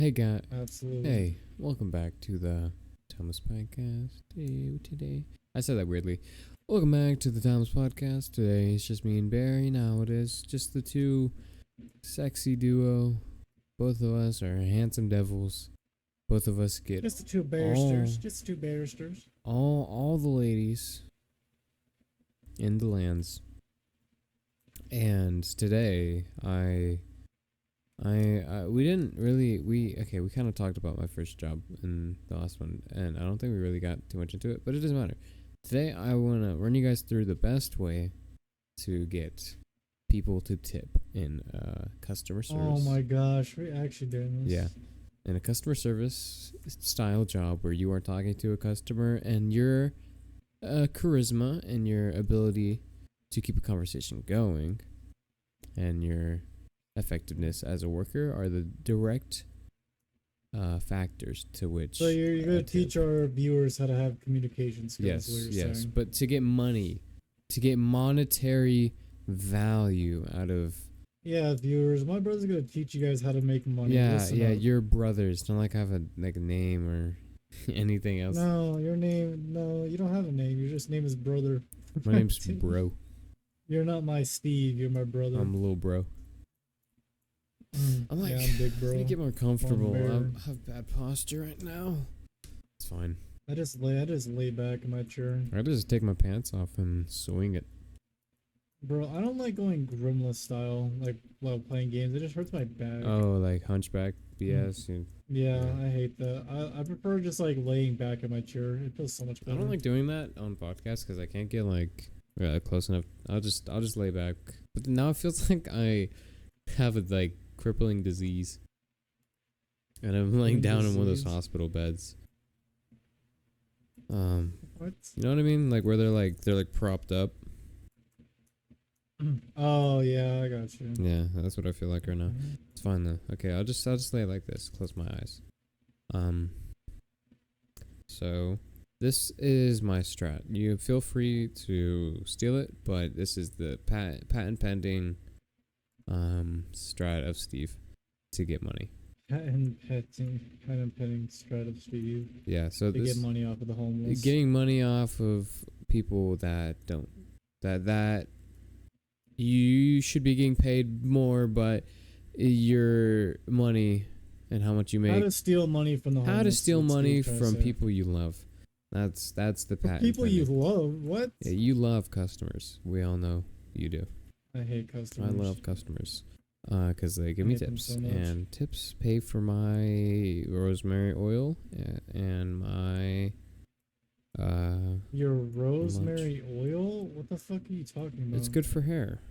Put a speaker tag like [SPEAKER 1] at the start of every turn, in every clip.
[SPEAKER 1] Hey, guy.
[SPEAKER 2] Absolutely.
[SPEAKER 1] Hey, welcome back to the Thomas Podcast. Today, I said that weirdly. Welcome back to the Thomas Podcast. Today it's just me and Barry. Now it is just the two sexy duo. Both of us are handsome devils. Both of us get
[SPEAKER 2] Just the two barristers. Just two barristers.
[SPEAKER 1] all the ladies in the lands. And today we didn't really we kind of talked about my first job in the last one, and I don't think we really got too much into it, but it doesn't matter. Today I want to run you guys through the best way to get people to tip in customer service.
[SPEAKER 2] Oh my gosh, we're actually doing this.
[SPEAKER 1] Yeah. In a customer service style job where you are talking to a customer and your charisma and your ability to keep a conversation going and your effectiveness as a worker are the direct factors to which.
[SPEAKER 2] So you're gonna teach our viewers how to have communication skills.
[SPEAKER 1] Yes,
[SPEAKER 2] saying.
[SPEAKER 1] but to get money, to get monetary value out of.
[SPEAKER 2] Yeah, viewers, my brother's gonna teach you guys how to make money.
[SPEAKER 1] Yeah,
[SPEAKER 2] Listen
[SPEAKER 1] yeah,
[SPEAKER 2] up.
[SPEAKER 1] your brothers don't have a name or anything else.
[SPEAKER 2] No, your name. No, you don't have a name. Your just name is brother.
[SPEAKER 1] My name's Bro.
[SPEAKER 2] You're not my Steve. You're my brother.
[SPEAKER 1] I'm a little bro. I'm like,
[SPEAKER 2] yeah, I'm big bro.
[SPEAKER 1] I need to get more comfortable.
[SPEAKER 2] Bear.
[SPEAKER 1] I have bad posture right now. It's fine.
[SPEAKER 2] I just lay back in my chair.
[SPEAKER 1] I just take my pants off and swing it.
[SPEAKER 2] Bro, I don't like going Grimless style, like while playing games. It just hurts my back.
[SPEAKER 1] Oh, like hunchback BS.
[SPEAKER 2] Yeah, I hate that. I prefer just like laying back in my chair. It feels so much
[SPEAKER 1] I
[SPEAKER 2] better.
[SPEAKER 1] don't like doing that on podcasts because I can't get like close enough. I'll just lay back. But now it feels like I have a like crippling disease, and I'm laying down in one of those hospital beds.
[SPEAKER 2] What?
[SPEAKER 1] You know what I mean? Like where they're propped up.
[SPEAKER 2] Oh yeah, I got you.
[SPEAKER 1] Yeah, that's what I feel like right now. It's fine though. Okay, I'll just lay like this. Close my eyes. So this is my strat. You feel free to steal it, but this is the patent pending strat of Steve to get money.
[SPEAKER 2] Patent petting strat of Steve.
[SPEAKER 1] Yeah, so
[SPEAKER 2] to
[SPEAKER 1] this
[SPEAKER 2] get money off of the homeless.
[SPEAKER 1] getting money off of people that don't that you should be getting paid more, but your money and how much you make.
[SPEAKER 2] How to steal money from the homeless.
[SPEAKER 1] How to steal money from
[SPEAKER 2] say.
[SPEAKER 1] people you love. That's the patent.
[SPEAKER 2] People you love? What?
[SPEAKER 1] Yeah, you love customers. We all know you do.
[SPEAKER 2] I hate customers.
[SPEAKER 1] I love customers. Because they give me tips.
[SPEAKER 2] So
[SPEAKER 1] and tips pay for my rosemary oil and my
[SPEAKER 2] your rosemary oil? What the fuck are you talking about?
[SPEAKER 1] It's good for hair.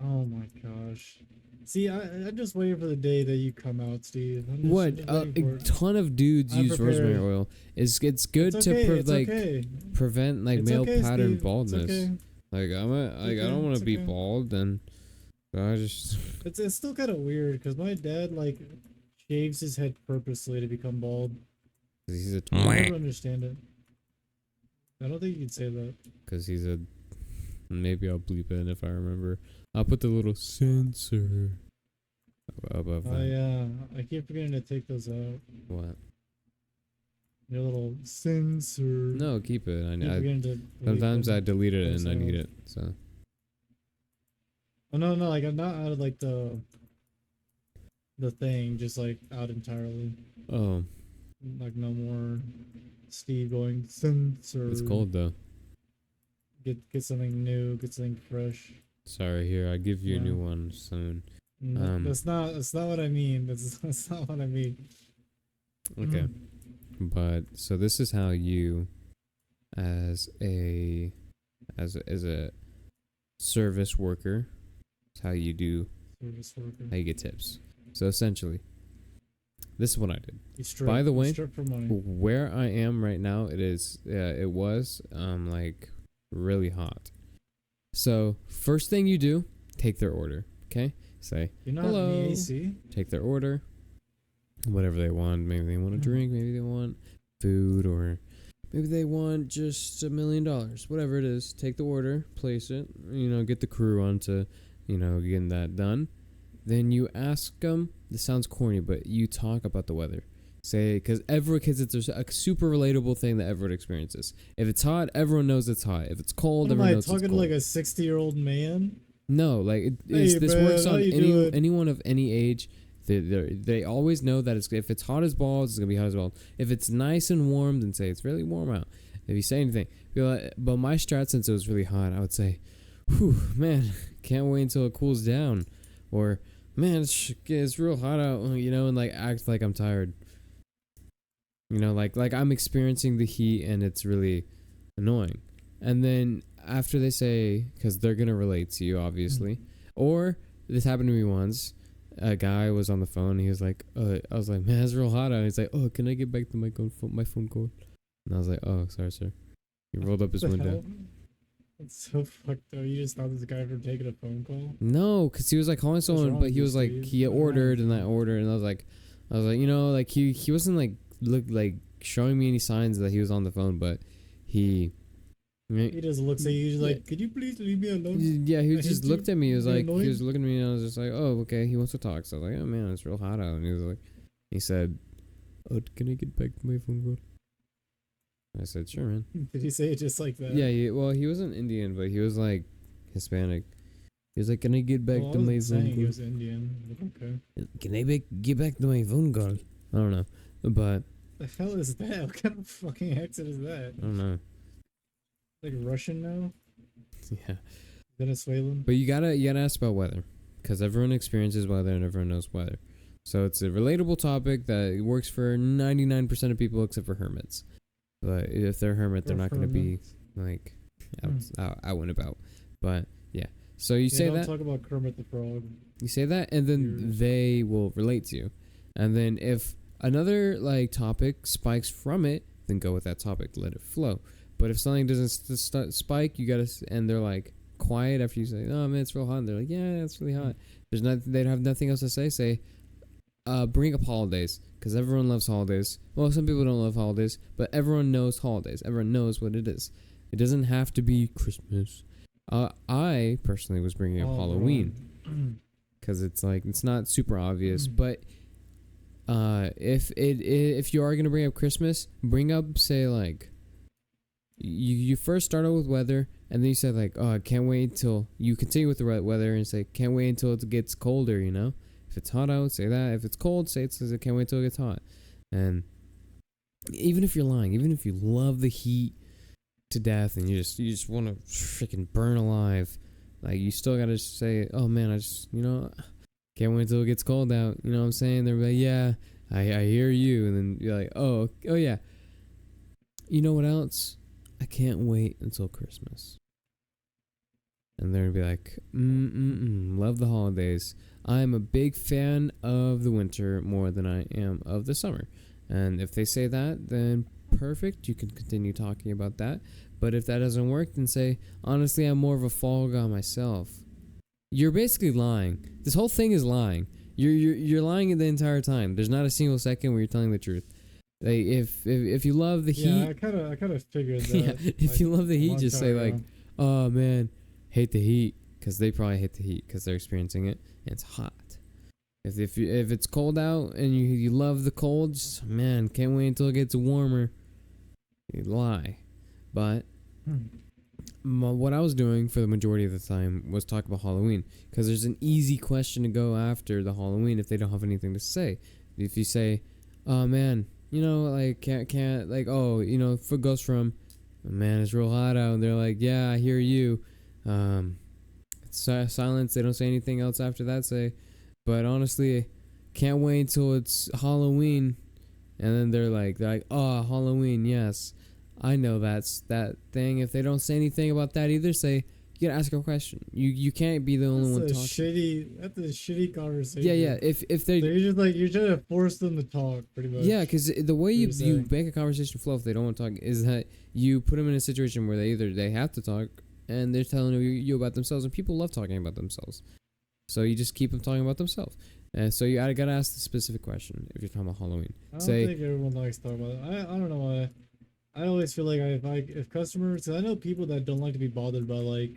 [SPEAKER 2] Oh my gosh. See, I just waited for the day that you come out, Steve.
[SPEAKER 1] What? A ton of dudes use rosemary oil. It's good to prevent like male pattern baldness. Like I don't want to be bald, and I just.
[SPEAKER 2] It's still kind of weird because my dad like shaves his head purposely to become bald.
[SPEAKER 1] He's a.
[SPEAKER 2] I never understand it. I don't think you can say that.
[SPEAKER 1] Because he's a. Maybe I'll bleep it if I remember. I'll put the little sensor above that.
[SPEAKER 2] Oh yeah, I keep forgetting to take those out.
[SPEAKER 1] What?
[SPEAKER 2] Your little sensor.
[SPEAKER 1] No, keep it.
[SPEAKER 2] I
[SPEAKER 1] sometimes I delete it and I need it. So.
[SPEAKER 2] Oh no, like I'm not out of like the thing, just like out entirely.
[SPEAKER 1] Oh.
[SPEAKER 2] Like no more Steve going sensor.
[SPEAKER 1] It's cold though.
[SPEAKER 2] Get something new, get something fresh.
[SPEAKER 1] Sorry, here I give you a new one soon.
[SPEAKER 2] No, that's not what I mean. That's not what I mean.
[SPEAKER 1] Okay. But so this is how you as a service worker, it's how you do
[SPEAKER 2] service worker.
[SPEAKER 1] How you get tips. So essentially, this is what I did.
[SPEAKER 2] By
[SPEAKER 1] the way,
[SPEAKER 2] for money.
[SPEAKER 1] Where I am right now, it was like really hot. So first thing you do, take their order. Okay, say hello.
[SPEAKER 2] In the AC.
[SPEAKER 1] Take their order, whatever they want. Maybe they want a drink. Maybe they want food, or maybe they want just $1 million. Whatever it is, take the order, place it. Get the crew on to getting that done. then you ask them. This sounds corny, but you talk about the weather. Say, because it's a super relatable thing that everyone experiences. If it's hot, everyone knows it's hot. If it's cold,
[SPEAKER 2] What am
[SPEAKER 1] everyone
[SPEAKER 2] I
[SPEAKER 1] knows it's
[SPEAKER 2] talking to
[SPEAKER 1] cold.
[SPEAKER 2] like a 60-year-old man?
[SPEAKER 1] No, like
[SPEAKER 2] Hey
[SPEAKER 1] this
[SPEAKER 2] man,
[SPEAKER 1] works
[SPEAKER 2] how
[SPEAKER 1] on
[SPEAKER 2] you doing?
[SPEAKER 1] anyone of any age. They always know that if it's hot as balls, it's gonna be hot as balls. If it's nice and warm, then say it's really warm out. If you say anything, be like, but my strat, since it was really hot, I would say, "Whew, man, can't wait until it cools down," or "Man, it's real hot out," and like act like I'm tired. Like I'm experiencing the heat and it's really annoying. And then after they say, because they're gonna relate to you, obviously, or this happened to me once. A guy was on the phone. He was like, I was like, man, it's real hot out. And he's like, oh, can I get back to my phone call? And I was like, oh, sorry, sir. He rolled up his
[SPEAKER 2] The
[SPEAKER 1] window.
[SPEAKER 2] hell? That's so fucked up. You just stopped this guy from taking a phone call?
[SPEAKER 1] No, because he was like calling someone,
[SPEAKER 2] wrong
[SPEAKER 1] but
[SPEAKER 2] with
[SPEAKER 1] he
[SPEAKER 2] you,
[SPEAKER 1] was like,
[SPEAKER 2] Steve?
[SPEAKER 1] he
[SPEAKER 2] What's wrong
[SPEAKER 1] ordered
[SPEAKER 2] with
[SPEAKER 1] and I
[SPEAKER 2] you?
[SPEAKER 1] ordered, and I was like, like he wasn't like showing me any signs that he was on the phone, but he.
[SPEAKER 2] He just looks at you. He's
[SPEAKER 1] Yeah,
[SPEAKER 2] like, "Could you please leave me alone?
[SPEAKER 1] yeah, he
[SPEAKER 2] I
[SPEAKER 1] just
[SPEAKER 2] hate
[SPEAKER 1] looked
[SPEAKER 2] you.
[SPEAKER 1] at me. He was
[SPEAKER 2] You're
[SPEAKER 1] like, he was
[SPEAKER 2] annoying."
[SPEAKER 1] looking at me, and I was just like, oh, okay, he wants to talk. So I was like, oh man, it's real hot out. And he was like, he said, oh, can I get back to my phone call? I said, sure, man.
[SPEAKER 2] Did he say it just like that?
[SPEAKER 1] Yeah, well, he wasn't Indian, but he was like Hispanic. He was like, can I get back
[SPEAKER 2] Well, I
[SPEAKER 1] to my
[SPEAKER 2] wasn't saying he
[SPEAKER 1] phone
[SPEAKER 2] was Indian. But okay.
[SPEAKER 1] call? Can I get back to my phone call? I don't know, but
[SPEAKER 2] The hell is that? What kind of fucking accent is that?
[SPEAKER 1] I don't know.
[SPEAKER 2] Like Russian now?
[SPEAKER 1] Yeah,
[SPEAKER 2] Venezuelan?
[SPEAKER 1] but you gotta ask about weather, because everyone experiences weather and everyone knows weather. So it's a relatable topic that works for 99% of people except for hermits. But if they're a hermit, they're not going to be like out and about. But yeah, so you say
[SPEAKER 2] don't
[SPEAKER 1] that,
[SPEAKER 2] talk about Kermit the Frog.
[SPEAKER 1] and then
[SPEAKER 2] Yours.
[SPEAKER 1] they will relate to you. And then if another like topic spikes from it, then go with that topic, let it flow. But if something doesn't spike, you gotta, and they're like quiet after you say, "Oh man, it's real hot," and they're like, "Yeah, it's really hot." There's not, they have nothing else to say. Say, bring up holidays, because everyone loves holidays. Well, some people don't love holidays, but everyone knows holidays. Everyone knows what it is. It doesn't have to be Christmas. I personally was bringing up Halloween, because it's like, it's not super obvious, but if you are gonna bring up Christmas, bring up, say, like, you first start out with weather, and then you say like, oh, I can't wait till you continue with the weather and say, can't wait until it gets colder. If it's hot out, say that. If it's cold, say I can't wait till it gets hot. And even if you're lying, even if you love the heat to death and you just want to freaking burn alive, like, you still gotta say, oh man, I just can't wait till it gets cold out. You know what I'm saying? They're like, yeah, I hear you, and then you're like, oh yeah. You know what else? I can't wait until Christmas. And they're gonna be like, love the holidays. I'm a big fan of the winter more than I am of the summer. And if they say that, then perfect. You can continue talking about that. But if that doesn't work, then say, honestly, I'm more of a fall guy myself. You're basically lying. This whole thing is lying. You're lying the entire time. There's not a single second where you're telling the truth. Like, if you love the heat,
[SPEAKER 2] Yeah, I kind of figured that.
[SPEAKER 1] yeah, if
[SPEAKER 2] like,
[SPEAKER 1] you love the
[SPEAKER 2] a
[SPEAKER 1] heat,
[SPEAKER 2] long
[SPEAKER 1] just
[SPEAKER 2] time
[SPEAKER 1] say
[SPEAKER 2] ago.
[SPEAKER 1] like, oh man, hate the heat, because they probably hate the heat because they're experiencing it and it's hot. If it's cold out and you love the cold, just, man, can't wait until it gets warmer. You lie. But what I was doing for the majority of the time was talk about Halloween, because there's an easy question to go after the Halloween if they don't have anything to say. If you say, oh man, like, can't like, oh, if it goes from, man, it's real hot out, and they're like, yeah, I hear you, it's silence, they don't say anything else after that, say, but honestly, can't wait until it's Halloween. And then they're like, oh, Halloween, yes, I know that's that thing. If they don't say anything about that either, say, you gotta ask a question. You can't be the only one talking.
[SPEAKER 2] That's a shitty conversation.
[SPEAKER 1] Yeah. If they,
[SPEAKER 2] So you're trying to force them to talk, pretty much.
[SPEAKER 1] yeah, because the way you
[SPEAKER 2] saying.
[SPEAKER 1] make a conversation flow if they don't want to talk is that you put them in a situation where they have to talk, and they're telling you about themselves, and people love talking about themselves. So you just keep them talking about themselves. And so you gotta ask the specific question if you're talking about Halloween.
[SPEAKER 2] I don't think everyone likes talking about it. I don't know why. I always feel like if customers, cause I know people that don't like to be bothered by like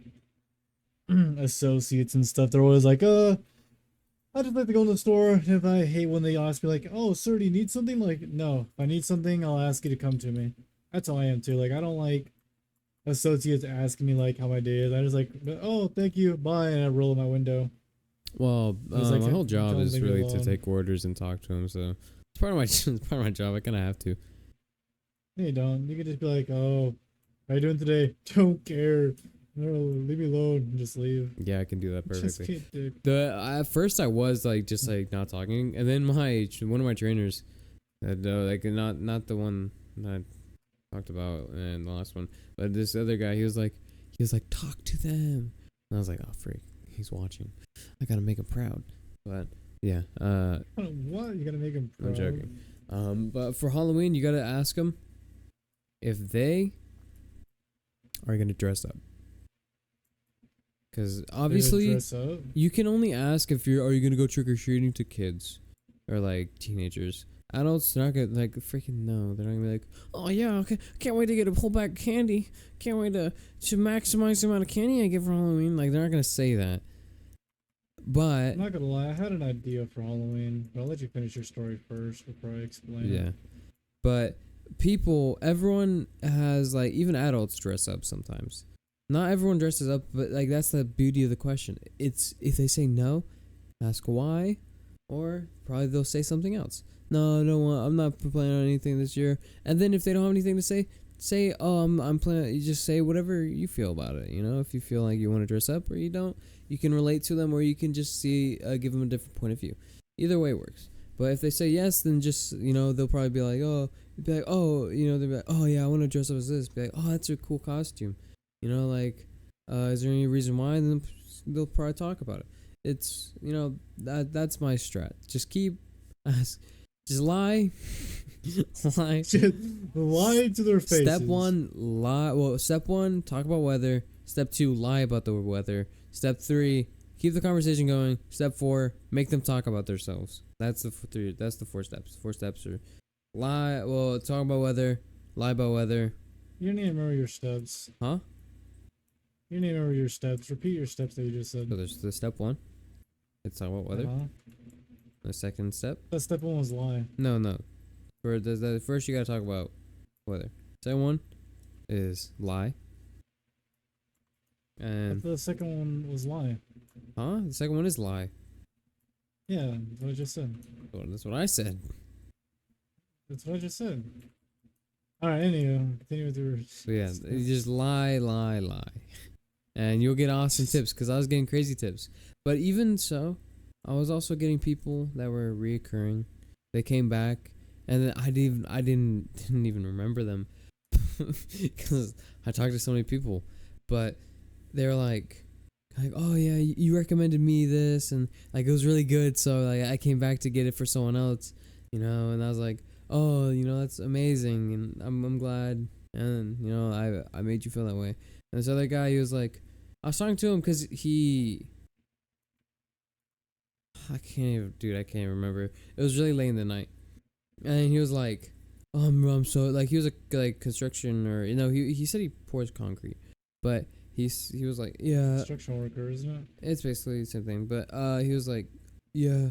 [SPEAKER 2] associates and stuff. They're always like, I just like to go in the store. If I hate when they ask me like, "Oh, sir, do you need something?" Like, no. If I need something, I'll ask you to come to me. That's how I am too. Like, I don't like associates asking me like how my day is. I just like, "Oh, thank you, bye," and I roll in my window.
[SPEAKER 1] Well,
[SPEAKER 2] Just like
[SPEAKER 1] my whole job
[SPEAKER 2] tell them to
[SPEAKER 1] is
[SPEAKER 2] leave me
[SPEAKER 1] really to
[SPEAKER 2] alone.
[SPEAKER 1] take orders and talk to them, so it's part of my it's part of my job. I kind of have to.
[SPEAKER 2] No, you don't. You can just be like, "Oh, how you doing today?" Don't care. No, leave me alone and just leave.
[SPEAKER 1] Yeah, I can do that
[SPEAKER 2] Just
[SPEAKER 1] perfectly.
[SPEAKER 2] can't do.
[SPEAKER 1] At first I was like just like not talking, and then one of my trainers, like not the one that I talked about in the last one, but this other guy, he was like talk to them, and I was like, oh freak, he's watching, I gotta make him proud. But yeah,
[SPEAKER 2] What? You gotta make him
[SPEAKER 1] I'm
[SPEAKER 2] proud.
[SPEAKER 1] joking. But for Halloween, you gotta ask them if they are gonna dress up, because
[SPEAKER 2] They're gonna
[SPEAKER 1] obviously
[SPEAKER 2] dress up.
[SPEAKER 1] you can only ask if are you gonna go trick or treating to kids or like teenagers. Adults, they're not gonna like freaking no. They're not gonna be like, oh yeah, okay, can't wait to get a whole bag of candy. Can't wait to maximize the amount of candy I get for Halloween. Like they're not gonna say that. But
[SPEAKER 2] I'm not gonna lie, I had an idea for Halloween, but I'll let you finish your story first before I explain
[SPEAKER 1] yeah,
[SPEAKER 2] it.
[SPEAKER 1] but everyone has like even adults dress up sometimes. Not everyone dresses up, but like that's the beauty of the question. It's if they say no, ask why, or probably they'll say something else. No, I don't want. I'm not planning on anything this year. And then if they don't have anything to say, oh, I'm planning. You just say whatever you feel about it. You know, if you feel like you want to dress up or you don't, you can relate to them, or you can just give them a different point of view. Either way works. But if they say yes, then just they'll probably be like, oh, they'll be like, oh yeah, I want to dress up as this. Be like, oh, that's a cool costume. Like, is there any reason why? And then they'll probably talk about it. It's that's my strat. Just keep ask. Just lie. Lie.
[SPEAKER 2] Lie to their faces.
[SPEAKER 1] Step one, lie. Well, step one, talk about weather. Step two, lie about the weather. Step three, keep the conversation going. Step four, make them talk about themselves. That's the three. That's the 4 steps. 4 steps are lie. Well, talk about weather. Lie about weather.
[SPEAKER 2] You don't even remember your steps.
[SPEAKER 1] Huh?
[SPEAKER 2] You don't even remember your steps. Repeat your steps that you just said.
[SPEAKER 1] So there's the step one. It's talk about weather. The second step.
[SPEAKER 2] That step one was lie.
[SPEAKER 1] No. For the first, you gotta talk about weather. Second one is lie. And
[SPEAKER 2] The second one was lie.
[SPEAKER 1] huh? The second one is lie.
[SPEAKER 2] Yeah, that's what I just said.
[SPEAKER 1] Well, that's what I said.
[SPEAKER 2] That's what I just said. Alright, anyway, continue with your...
[SPEAKER 1] So yeah, you just lie, and you'll get awesome tips. Cause I was getting crazy tips, but even so, I was also getting people that were reoccurring. They came back, and then I didn't even remember them, because I talked to so many people, but they're like, oh yeah, you recommended me this, and like it was really good, so like I came back to get it for someone else, and I was like, oh, that's amazing, and I'm glad, and I made you feel that way. And this other guy, he was like, I was talking to him because I can't even remember. It was really late in the night, and he was like, I'm so like he was like construction or he said he pours concrete, but he was like, yeah,
[SPEAKER 2] Construction worker, isn't it?
[SPEAKER 1] it's basically the same thing, but he was like, yeah,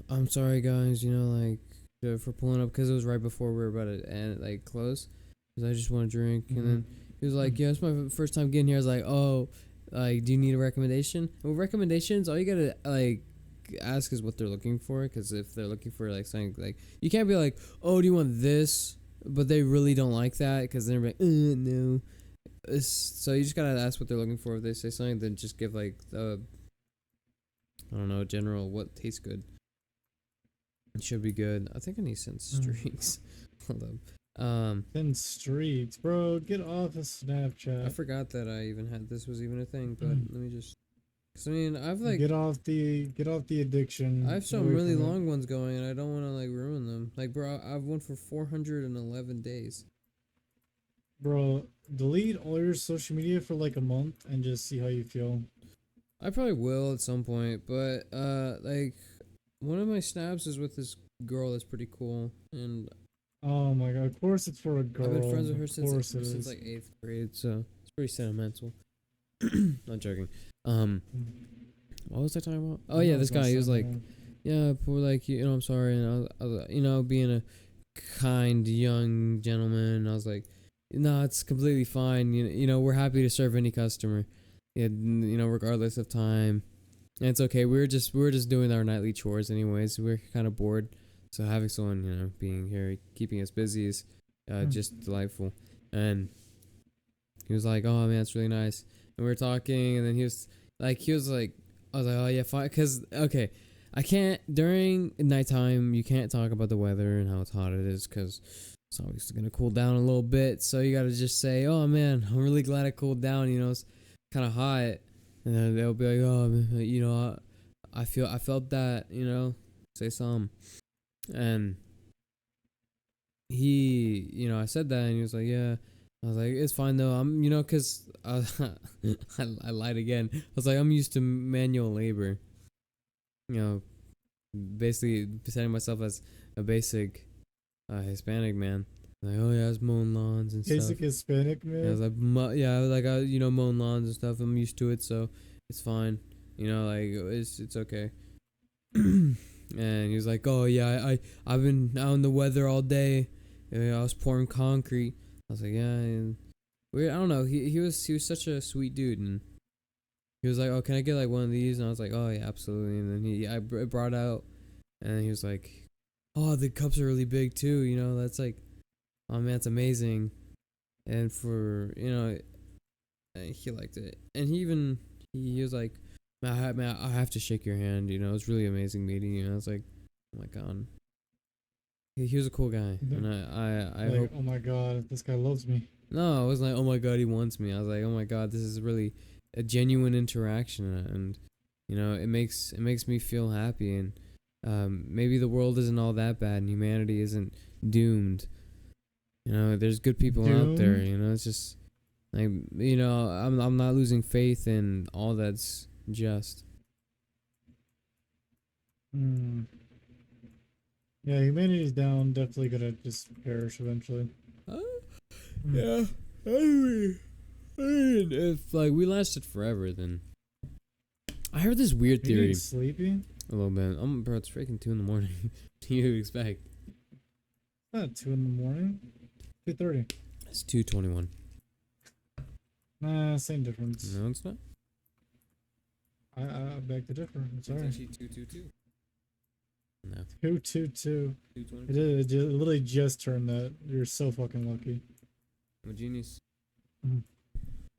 [SPEAKER 1] I'm sorry guys, for pulling up, because it was right before we were about to end, like close, because I just want to drink. And then he was like, yeah, it's my first time getting here. I was like, oh, like, do you need a recommendation? Well, recommendations, all you gotta like ask is what they're looking for, because if they're looking for like something, like, you can't be like, oh, do you want this, but they really don't like that, because they're like, no. So you just gotta ask what they're looking for. If they say something, then just give like I don't know, general what tastes good. It should be good. I think I need some streaks. Hold up.
[SPEAKER 2] 10 streaks, bro. Get off of Snapchat.
[SPEAKER 1] I forgot that I even had this was even a thing, but let me just. Cause I mean, I've like
[SPEAKER 2] get off the addiction.
[SPEAKER 1] I have some really long ones going, and I don't want to like ruin them. Like, bro, I've one for 411 days.
[SPEAKER 2] Bro, delete all your social media for like a month and just see how you feel.
[SPEAKER 1] I probably will at some point, but like one of my snaps is with this girl that's pretty cool, and
[SPEAKER 2] oh my god, of course it's for a girl.
[SPEAKER 1] I've been friends with her since like 8th grade, so it's pretty sentimental. Not joking. What was I talking about? Oh
[SPEAKER 2] I know
[SPEAKER 1] yeah,
[SPEAKER 2] I
[SPEAKER 1] this
[SPEAKER 2] gonna
[SPEAKER 1] guy. He
[SPEAKER 2] say
[SPEAKER 1] was like,
[SPEAKER 2] that.
[SPEAKER 1] yeah, poor, like, I'm sorry, and I was being a kind young gentleman. I was like, no, it's completely fine. We're happy to serve any customer. Yeah, regardless of time. And it's okay. We were just doing our nightly chores anyways. We are kind of bored, so having someone being here, keeping us busy is
[SPEAKER 2] Hmm.
[SPEAKER 1] just delightful. And he was like, "Oh man, it's really nice." And we were talking, and then he was like, I was like, "Oh yeah, fine." Cause okay, I can't during nighttime. You can't talk about the weather and how it's hot it is, cause it's obviously gonna cool down a little bit. So you gotta just say, "Oh man, I'm really glad it cooled down." It's kind of hot, and then they'll be like, "Oh, man, I felt that." Say something, and I said that, and he was like, "Yeah." I was like, "It's fine though. Cause I lied again. I was like, I'm used to manual labor. You know, basically presenting myself as a basic Hispanic man. Like, oh yeah, I was mowing lawns and stuff.
[SPEAKER 2] Basic Hispanic
[SPEAKER 1] And I was
[SPEAKER 2] man.
[SPEAKER 1] like, I was like, mowing lawns and stuff. I'm used to it, so it's fine. Like it's okay." And he was like, "Oh yeah, I've been out in the weather all day. I was pouring concrete." I was like, "Yeah." And I don't know. He was such a sweet dude, and he was like, "Oh, can I get like one of these?" And I was like, "Oh yeah, absolutely." And then I brought out, and he was like, "Oh, the cups are really big too. That's like, oh man, it's amazing." And for he liked it, and he was like, Man, I have to shake your hand. It's really amazing meeting you." And I was like, "Oh my god." He was a cool guy, and I
[SPEAKER 2] Like,
[SPEAKER 1] hope.
[SPEAKER 2] oh my god, this guy loves me.
[SPEAKER 1] No, I was like, "Oh my god, he wants me." I was like, "Oh my god, this is really a genuine interaction," and it makes me feel happy, and maybe the world isn't all that bad, and humanity isn't doomed. There's good people out there.
[SPEAKER 2] Doomed.
[SPEAKER 1] It's just like I'm not losing faith in all that's just.
[SPEAKER 2] Hmm. Yeah, humanity's down. Definitely gonna just perish eventually.
[SPEAKER 1] Uh,
[SPEAKER 2] Hmm.
[SPEAKER 1] yeah, I mean, if like we lasted forever, then I heard this weird
[SPEAKER 2] Are you getting
[SPEAKER 1] theory.
[SPEAKER 2] sleepy?
[SPEAKER 1] A little bit. Bro, it's freaking 2 in the morning. What do you expect?
[SPEAKER 2] Not 2 in the morning. 2:30.
[SPEAKER 1] It's 2:21.
[SPEAKER 2] Nah, same difference.
[SPEAKER 1] No, it's not.
[SPEAKER 2] I beg to differ. I'm
[SPEAKER 1] It's
[SPEAKER 2] sorry.
[SPEAKER 1] actually 2:22. No,
[SPEAKER 2] 2:22. It
[SPEAKER 1] 2:20.
[SPEAKER 2] is. It literally just turned that. You're so fucking lucky.
[SPEAKER 1] I'm a genius.
[SPEAKER 2] Mhm.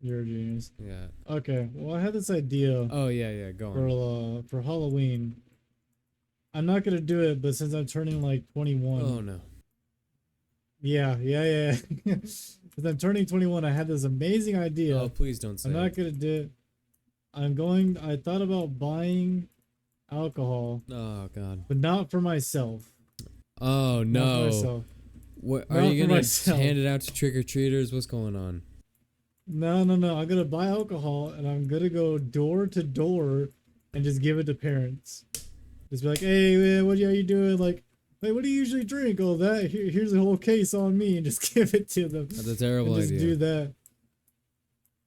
[SPEAKER 2] You're a genius.
[SPEAKER 1] Yeah.
[SPEAKER 2] Okay. Well, I had this idea
[SPEAKER 1] Oh yeah, yeah. Go
[SPEAKER 2] for
[SPEAKER 1] on.
[SPEAKER 2] Halloween. I'm not gonna do it, but since I'm turning like
[SPEAKER 1] Oh
[SPEAKER 2] 21,
[SPEAKER 1] no.
[SPEAKER 2] yeah, yeah, yeah. Since I'm turning 21, I had this amazing
[SPEAKER 1] Oh
[SPEAKER 2] idea.
[SPEAKER 1] please don't
[SPEAKER 2] I'm
[SPEAKER 1] say
[SPEAKER 2] not
[SPEAKER 1] it.
[SPEAKER 2] gonna do it. I thought about buying alcohol,
[SPEAKER 1] Oh god.
[SPEAKER 2] but not for myself.
[SPEAKER 1] Oh
[SPEAKER 2] Not for
[SPEAKER 1] no.
[SPEAKER 2] myself.
[SPEAKER 1] What are
[SPEAKER 2] Not
[SPEAKER 1] you
[SPEAKER 2] for
[SPEAKER 1] gonna
[SPEAKER 2] myself.
[SPEAKER 1] hand it out to trick or treaters? What's going on?
[SPEAKER 2] No, no, no. I'm gonna buy alcohol and I'm gonna go door to door and just give it to parents. Just be like, hey, man, what are you doing? Like, wait, what do you usually drink? Oh, that. Here's a whole case on me, and just give it to them,
[SPEAKER 1] That's a
[SPEAKER 2] and
[SPEAKER 1] terrible
[SPEAKER 2] just
[SPEAKER 1] idea.
[SPEAKER 2] do that.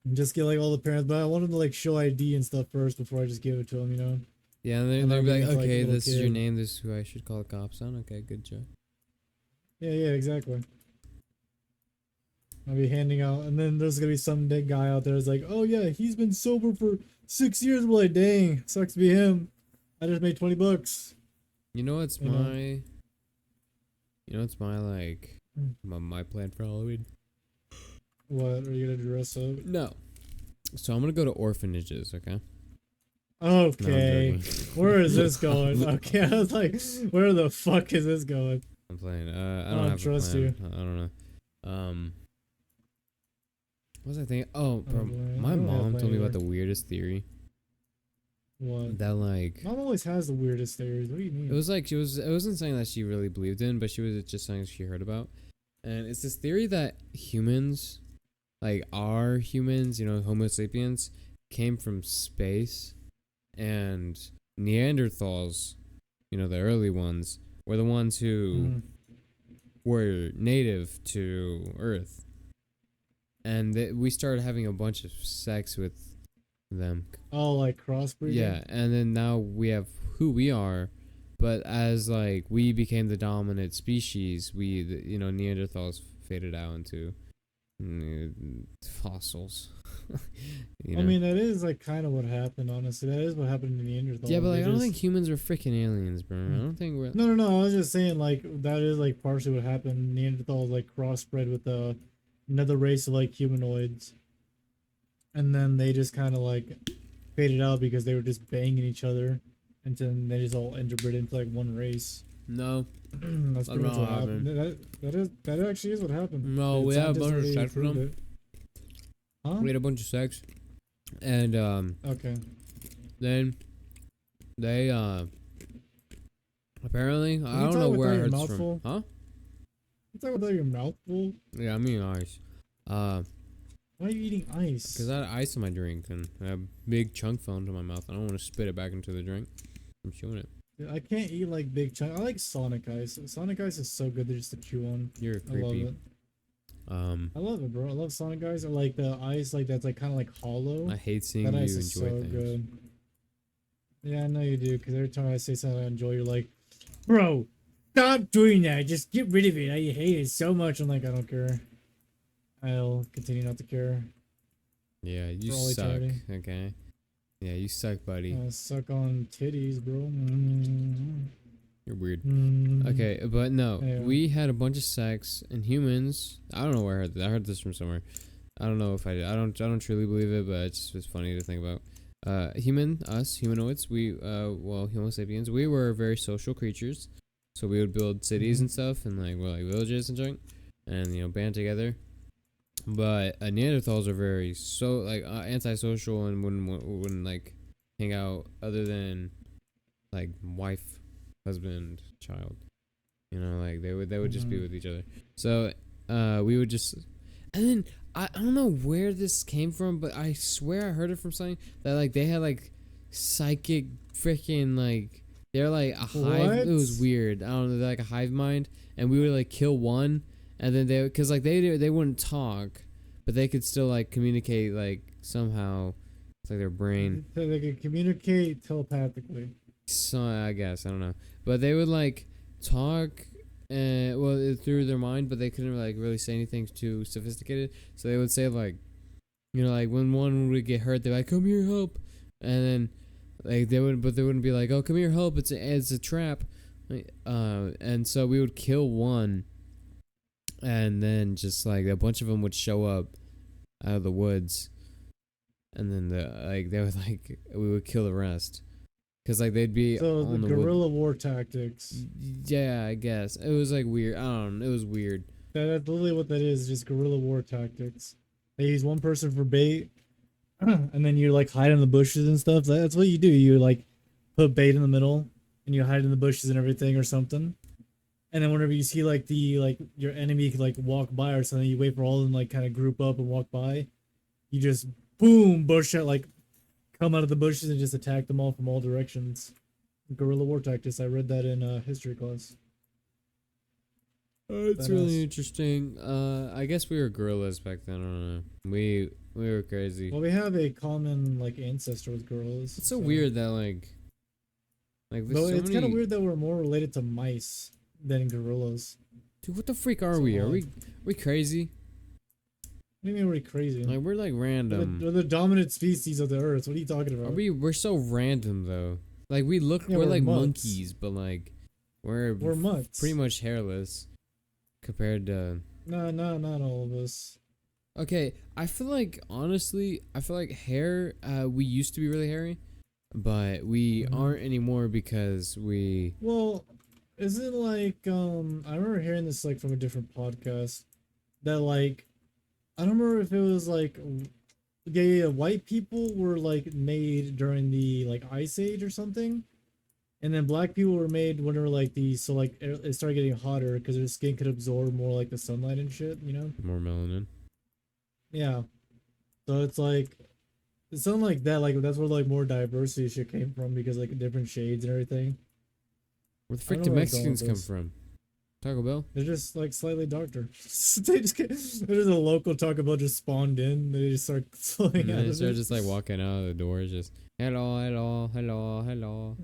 [SPEAKER 2] And just get like all the parents, but I want them to like show ID and stuff first before I just give it to them, you know.
[SPEAKER 1] Yeah, and they're,
[SPEAKER 2] I'm
[SPEAKER 1] they're
[SPEAKER 2] not
[SPEAKER 1] gonna be
[SPEAKER 2] giving it
[SPEAKER 1] like,
[SPEAKER 2] to like a
[SPEAKER 1] okay,
[SPEAKER 2] little
[SPEAKER 1] this is your
[SPEAKER 2] kid.
[SPEAKER 1] name. This is who I should call the cops on. Okay, good job.
[SPEAKER 2] Yeah, yeah, exactly. I'll be handing out, and then there's gonna be some big guy out there that's like, oh yeah, he's been sober for 6 years. I'm like, dang, sucks to be him. I just made $20.
[SPEAKER 1] You know what's
[SPEAKER 2] You know.
[SPEAKER 1] my, you know what's my like,
[SPEAKER 2] Hmm.
[SPEAKER 1] my plan for Halloween?
[SPEAKER 2] What are you gonna dress up?
[SPEAKER 1] No. So I'm gonna go to orphanages. Okay. No, I'm
[SPEAKER 2] Okay,
[SPEAKER 1] joking.
[SPEAKER 2] where is this going? Okay, I was like, where the fuck is this going?
[SPEAKER 1] I'm playing. I
[SPEAKER 2] I
[SPEAKER 1] don't
[SPEAKER 2] don't
[SPEAKER 1] have a
[SPEAKER 2] trust
[SPEAKER 1] plan.
[SPEAKER 2] you.
[SPEAKER 1] I don't know. What was I thinking? Oh,
[SPEAKER 2] Oh
[SPEAKER 1] bro,
[SPEAKER 2] boy, I
[SPEAKER 1] my
[SPEAKER 2] don't have a
[SPEAKER 1] mom
[SPEAKER 2] plan
[SPEAKER 1] told me about
[SPEAKER 2] either.
[SPEAKER 1] the weirdest theory.
[SPEAKER 2] What?
[SPEAKER 1] That like,
[SPEAKER 2] Mom always has the weirdest theories. What do you
[SPEAKER 1] it
[SPEAKER 2] mean?
[SPEAKER 1] was like it wasn't something that she really believed in, but she was just something she heard about. And it's this theory that humans, like our humans, Homo sapiens, came from space, and Neanderthals, the early ones, were the ones who
[SPEAKER 2] Mm.
[SPEAKER 1] were native to Earth, and we started having a bunch of sex with them.
[SPEAKER 2] Oh, like crossbreeding.
[SPEAKER 1] Yeah, and then now we have who we are, but as like we became the dominant species, Neanderthals faded out into fossils. you
[SPEAKER 2] I
[SPEAKER 1] know.
[SPEAKER 2] mean, that is like kind of what happened. Honestly, that is what happened to
[SPEAKER 1] Yeah, but
[SPEAKER 2] Neanderthals.
[SPEAKER 1] like
[SPEAKER 2] They
[SPEAKER 1] I don't think
[SPEAKER 2] just
[SPEAKER 1] humans are freaking aliens, bro. I don't think we're.
[SPEAKER 2] no, no, no. I was just saying like that is like partially what happened. Neanderthals like crossbred with another race of like humanoids, and then they just kind of like faded out because they were just banging each other, and then they just all interbred into like one race.
[SPEAKER 1] No,
[SPEAKER 2] That's
[SPEAKER 1] that's
[SPEAKER 2] pretty much
[SPEAKER 1] not
[SPEAKER 2] what
[SPEAKER 1] what
[SPEAKER 2] happened.
[SPEAKER 1] happened.
[SPEAKER 2] That actually is what happened.
[SPEAKER 1] No,
[SPEAKER 2] The
[SPEAKER 1] we had a
[SPEAKER 2] scientists
[SPEAKER 1] bunch of
[SPEAKER 2] already
[SPEAKER 1] sex with
[SPEAKER 2] proved
[SPEAKER 1] them.
[SPEAKER 2] it. Huh?
[SPEAKER 1] We had a bunch of sex, and
[SPEAKER 2] Okay.
[SPEAKER 1] then they apparently
[SPEAKER 2] Can
[SPEAKER 1] I
[SPEAKER 2] you
[SPEAKER 1] don't
[SPEAKER 2] talk
[SPEAKER 1] know where
[SPEAKER 2] without
[SPEAKER 1] I
[SPEAKER 2] your
[SPEAKER 1] heard this
[SPEAKER 2] mouth
[SPEAKER 1] from.
[SPEAKER 2] full?
[SPEAKER 1] Huh?
[SPEAKER 2] You talk without your mouth full?
[SPEAKER 1] Yeah, I mean ice.
[SPEAKER 2] Why are you eating ice?
[SPEAKER 1] Cause I had ice in my drink and a big chunk fell into my mouth. I don't want to spit it back into the drink. I'm chewing it.
[SPEAKER 2] Dude, I can't eat like big chunk. I like Sonic ice. Sonic ice is so good. They're just to chew on.
[SPEAKER 1] You're
[SPEAKER 2] I love
[SPEAKER 1] creepy.
[SPEAKER 2] it. I love it, bro. I love Sonic ice. I like the ice like that's like kind of like hollow.
[SPEAKER 1] I hate seeing
[SPEAKER 2] That
[SPEAKER 1] you
[SPEAKER 2] ice is
[SPEAKER 1] enjoy
[SPEAKER 2] so
[SPEAKER 1] things.
[SPEAKER 2] good. Yeah, I know you do. Because every time I say something I enjoy, you're like, bro, stop doing that. Just get rid of it. I hate it so much. I'm like, I don't care. I'll continue not to care.
[SPEAKER 1] Yeah, you
[SPEAKER 2] For all
[SPEAKER 1] suck.
[SPEAKER 2] eternity.
[SPEAKER 1] Okay. Yeah, you suck, buddy.
[SPEAKER 2] Suck on titties, bro.
[SPEAKER 1] You're weird.
[SPEAKER 2] Mm.
[SPEAKER 1] Okay, but no,
[SPEAKER 2] Yeah.
[SPEAKER 1] we had a bunch of sex and humans. I don't know where I heard this. I heard this from somewhere. I don't know if I did. I don't truly believe it, but it's funny to think about. Humanoids, Homo sapiens, we were very social creatures. So we would build cities and stuff, and like villages and junk, and band together. But Neanderthals are very antisocial and wouldn't like hang out other than like wife, husband, child. Like they would just be with each other. So we would just, and then I don't know where this came from, but I swear I heard it from something that like they had like psychic freaking like they're like a hive.
[SPEAKER 2] What?
[SPEAKER 1] It was weird. I don't know, they're like a hive mind, and we would like kill one, and then because like they wouldn't talk, but they could still like communicate like somehow. It's like their brain.
[SPEAKER 2] So they could communicate telepathically.
[SPEAKER 1] So I guess I don't know, but they would like talk, through their mind, but they couldn't like really say anything too sophisticated. So they would say like, like when one would get hurt, they're like, "Come here, help," and then like they wouldn't be like, "Oh, come here, help! It's a trap," and so we would kill one, and then just like a bunch of them would show up out of the woods, and then we would kill the rest. Cause like they'd be
[SPEAKER 2] So
[SPEAKER 1] on
[SPEAKER 2] the
[SPEAKER 1] the
[SPEAKER 2] guerrilla war tactics.
[SPEAKER 1] Yeah, I guess it was like weird. I don't know. It was weird.
[SPEAKER 2] That's literally what that is. Just guerrilla war tactics. They use one person for bait, and then you like hide in the bushes and stuff. That's what you do. You like put bait in the middle, and you hide in the bushes and everything or something. And then whenever you see like your enemy could like walk by or something, you wait for all of them like kind of group up and walk by. You just boom bush shot like come out of the bushes and just attack them all from all directions. Guerrilla war tactics. I read that in history class.
[SPEAKER 1] It's really interesting. I guess we were gorillas back then. I don't know. We were crazy.
[SPEAKER 2] Well, we have a common like ancestor with gorillas.
[SPEAKER 1] It's so weird that like there's
[SPEAKER 2] Though
[SPEAKER 1] so
[SPEAKER 2] it's kind of
[SPEAKER 1] many.
[SPEAKER 2] weird that we're more related to mice than gorillas.
[SPEAKER 1] Dude, what the freak are
[SPEAKER 2] So
[SPEAKER 1] we? Are
[SPEAKER 2] odd.
[SPEAKER 1] we crazy?
[SPEAKER 2] What do you mean we're crazy?
[SPEAKER 1] Like we're like random.
[SPEAKER 2] We're the dominant species of the earth. What are you talking about?
[SPEAKER 1] We're so random though. Like
[SPEAKER 2] Yeah,
[SPEAKER 1] we're like
[SPEAKER 2] mutts.
[SPEAKER 1] monkeys, but like we're
[SPEAKER 2] mutts.
[SPEAKER 1] pretty much hairless compared to.
[SPEAKER 2] No, not all of us.
[SPEAKER 1] Okay, I feel like hair. We used to be really hairy, but we aren't anymore because we.
[SPEAKER 2] Well, is it like I remember hearing this like from a different podcast that like I don't remember if it was like yeah, white people were like made during the like ice age or something, and then black people were made whenever like it started getting hotter because their skin could absorb more like the sunlight and shit, you know?
[SPEAKER 1] More melanin.
[SPEAKER 2] Yeah. So it's something like that. Like that's where like more diversity shit came from because like different shades and everything.
[SPEAKER 1] Where the
[SPEAKER 2] I
[SPEAKER 1] frick
[SPEAKER 2] don't
[SPEAKER 1] do
[SPEAKER 2] know where I'm going
[SPEAKER 1] Mexicans
[SPEAKER 2] with
[SPEAKER 1] come
[SPEAKER 2] this.
[SPEAKER 1] from? Taco Bell?
[SPEAKER 2] They're just like slightly darker. There's a local Taco Bell just spawned in. They just start flowing
[SPEAKER 1] And
[SPEAKER 2] out
[SPEAKER 1] then they
[SPEAKER 2] of
[SPEAKER 1] start
[SPEAKER 2] it.
[SPEAKER 1] just like walking out of the doors, just hello, hello, hello, hello,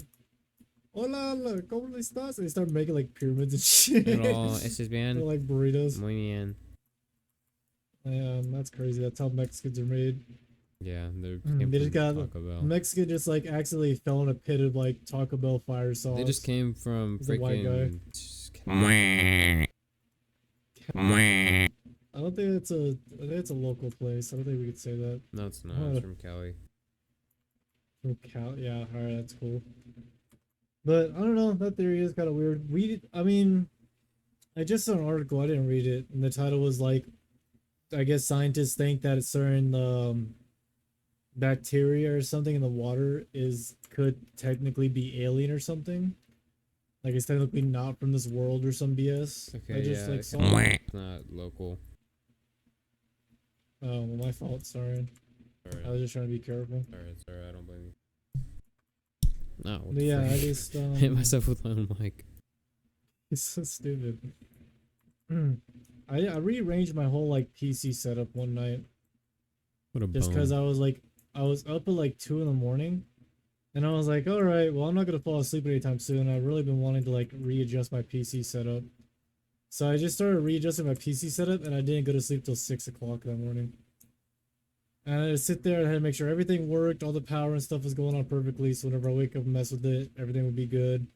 [SPEAKER 2] Hola, hola, ¿cómo estás? And they start making like pyramids and shit.
[SPEAKER 1] hello. Estés
[SPEAKER 2] They're
[SPEAKER 1] bien?
[SPEAKER 2] like burritos.
[SPEAKER 1] Muy bien.
[SPEAKER 2] Yeah, that's crazy. That's how Mexicans are made.
[SPEAKER 1] Yeah, they came
[SPEAKER 2] They just
[SPEAKER 1] from
[SPEAKER 2] got
[SPEAKER 1] Taco Bell.
[SPEAKER 2] Mexican just like accidentally fell in a pit of like Taco Bell fire sauce.
[SPEAKER 1] They just came from
[SPEAKER 2] He's a white guy.
[SPEAKER 1] freaking.
[SPEAKER 2] I don't think it's a. I think it's a local place. I don't think we could say that.
[SPEAKER 1] No, it's not. It's from Cali.
[SPEAKER 2] From Cal. Yeah. All right. That's cool. But I don't know. That theory is kind of weird. I mean, I just saw an article. I didn't read it, and the title was like, I guess scientists think that a certain bacteria or something in the water could technically be alien or something. Like it's technically not from this world or some BS.
[SPEAKER 1] Okay,
[SPEAKER 2] I just
[SPEAKER 1] yeah,
[SPEAKER 2] like saw.
[SPEAKER 1] it's not local.
[SPEAKER 2] Oh, well, my fault. Sorry. I was just trying to be careful.
[SPEAKER 1] Sorry, I don't blame you. No, what
[SPEAKER 2] But
[SPEAKER 1] the
[SPEAKER 2] yeah, I
[SPEAKER 1] frick?
[SPEAKER 2] just
[SPEAKER 1] hit myself with my own mic.
[SPEAKER 2] It's so stupid. I rearranged my whole like PC setup one night
[SPEAKER 1] What a
[SPEAKER 2] just because
[SPEAKER 1] bone.
[SPEAKER 2] I was up at like 2 in the morning, and I was like, all right, well I'm not gonna fall asleep anytime soon. I've really been wanting to like readjust my PC setup, so I just started readjusting my PC setup, and I didn't go to sleep till 6 o'clock that morning. And I had to sit there and I had to make sure everything worked, all the power and stuff was going on perfectly. So whenever I wake up and mess with it, everything would be good.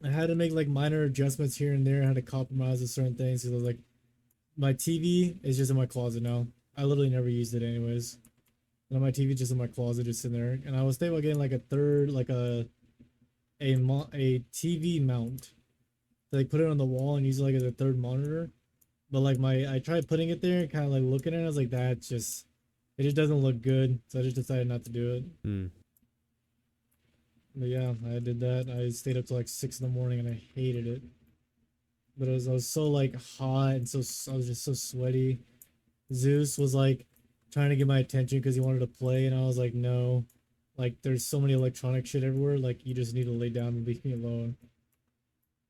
[SPEAKER 2] I had to make like minor adjustments here and there. I had to compromise with certain things because I was like, my TV is just in my closet now. I literally never used it anyways. And my TV just in my closet, just in there. And I was thinking about getting like a third, like a TV mount. To, like put it on the wall and use it like as a third monitor. But like I tried putting it there and kind of like looking at it. I was like, it just doesn't look good. So I just decided not to do it.
[SPEAKER 1] Hmm.
[SPEAKER 2] But yeah, I did that. I stayed up till like 6 in the morning and I hated it. But I was so like hot and I was just so sweaty. Zeus was like trying to get my attention because he wanted to play, and I was like, no. Like there's so many electronic shit everywhere. Like you just need to lay down and leave me alone.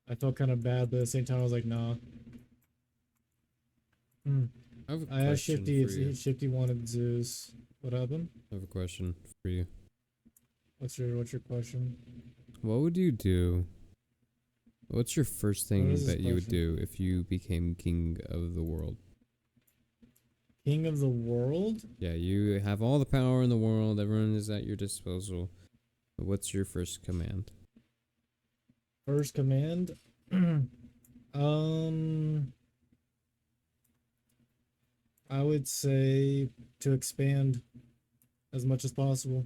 [SPEAKER 2] I felt kind of bad, but at the same time I was like, nah.
[SPEAKER 1] I have a
[SPEAKER 2] I asked
[SPEAKER 1] question
[SPEAKER 2] Shifty
[SPEAKER 1] for you.
[SPEAKER 2] if Shifty wanted Zeus. What happened?
[SPEAKER 1] I have a question for you.
[SPEAKER 2] What's your question?
[SPEAKER 1] What would you do? What's your first
[SPEAKER 2] What
[SPEAKER 1] thing
[SPEAKER 2] is this
[SPEAKER 1] that you would
[SPEAKER 2] question?
[SPEAKER 1] do if you became king of the world?
[SPEAKER 2] King of the world?
[SPEAKER 1] Yeah, you have all the power in the world. Everyone is at your disposal. What's your first command?
[SPEAKER 2] First command? um I would say to expand as much as possible.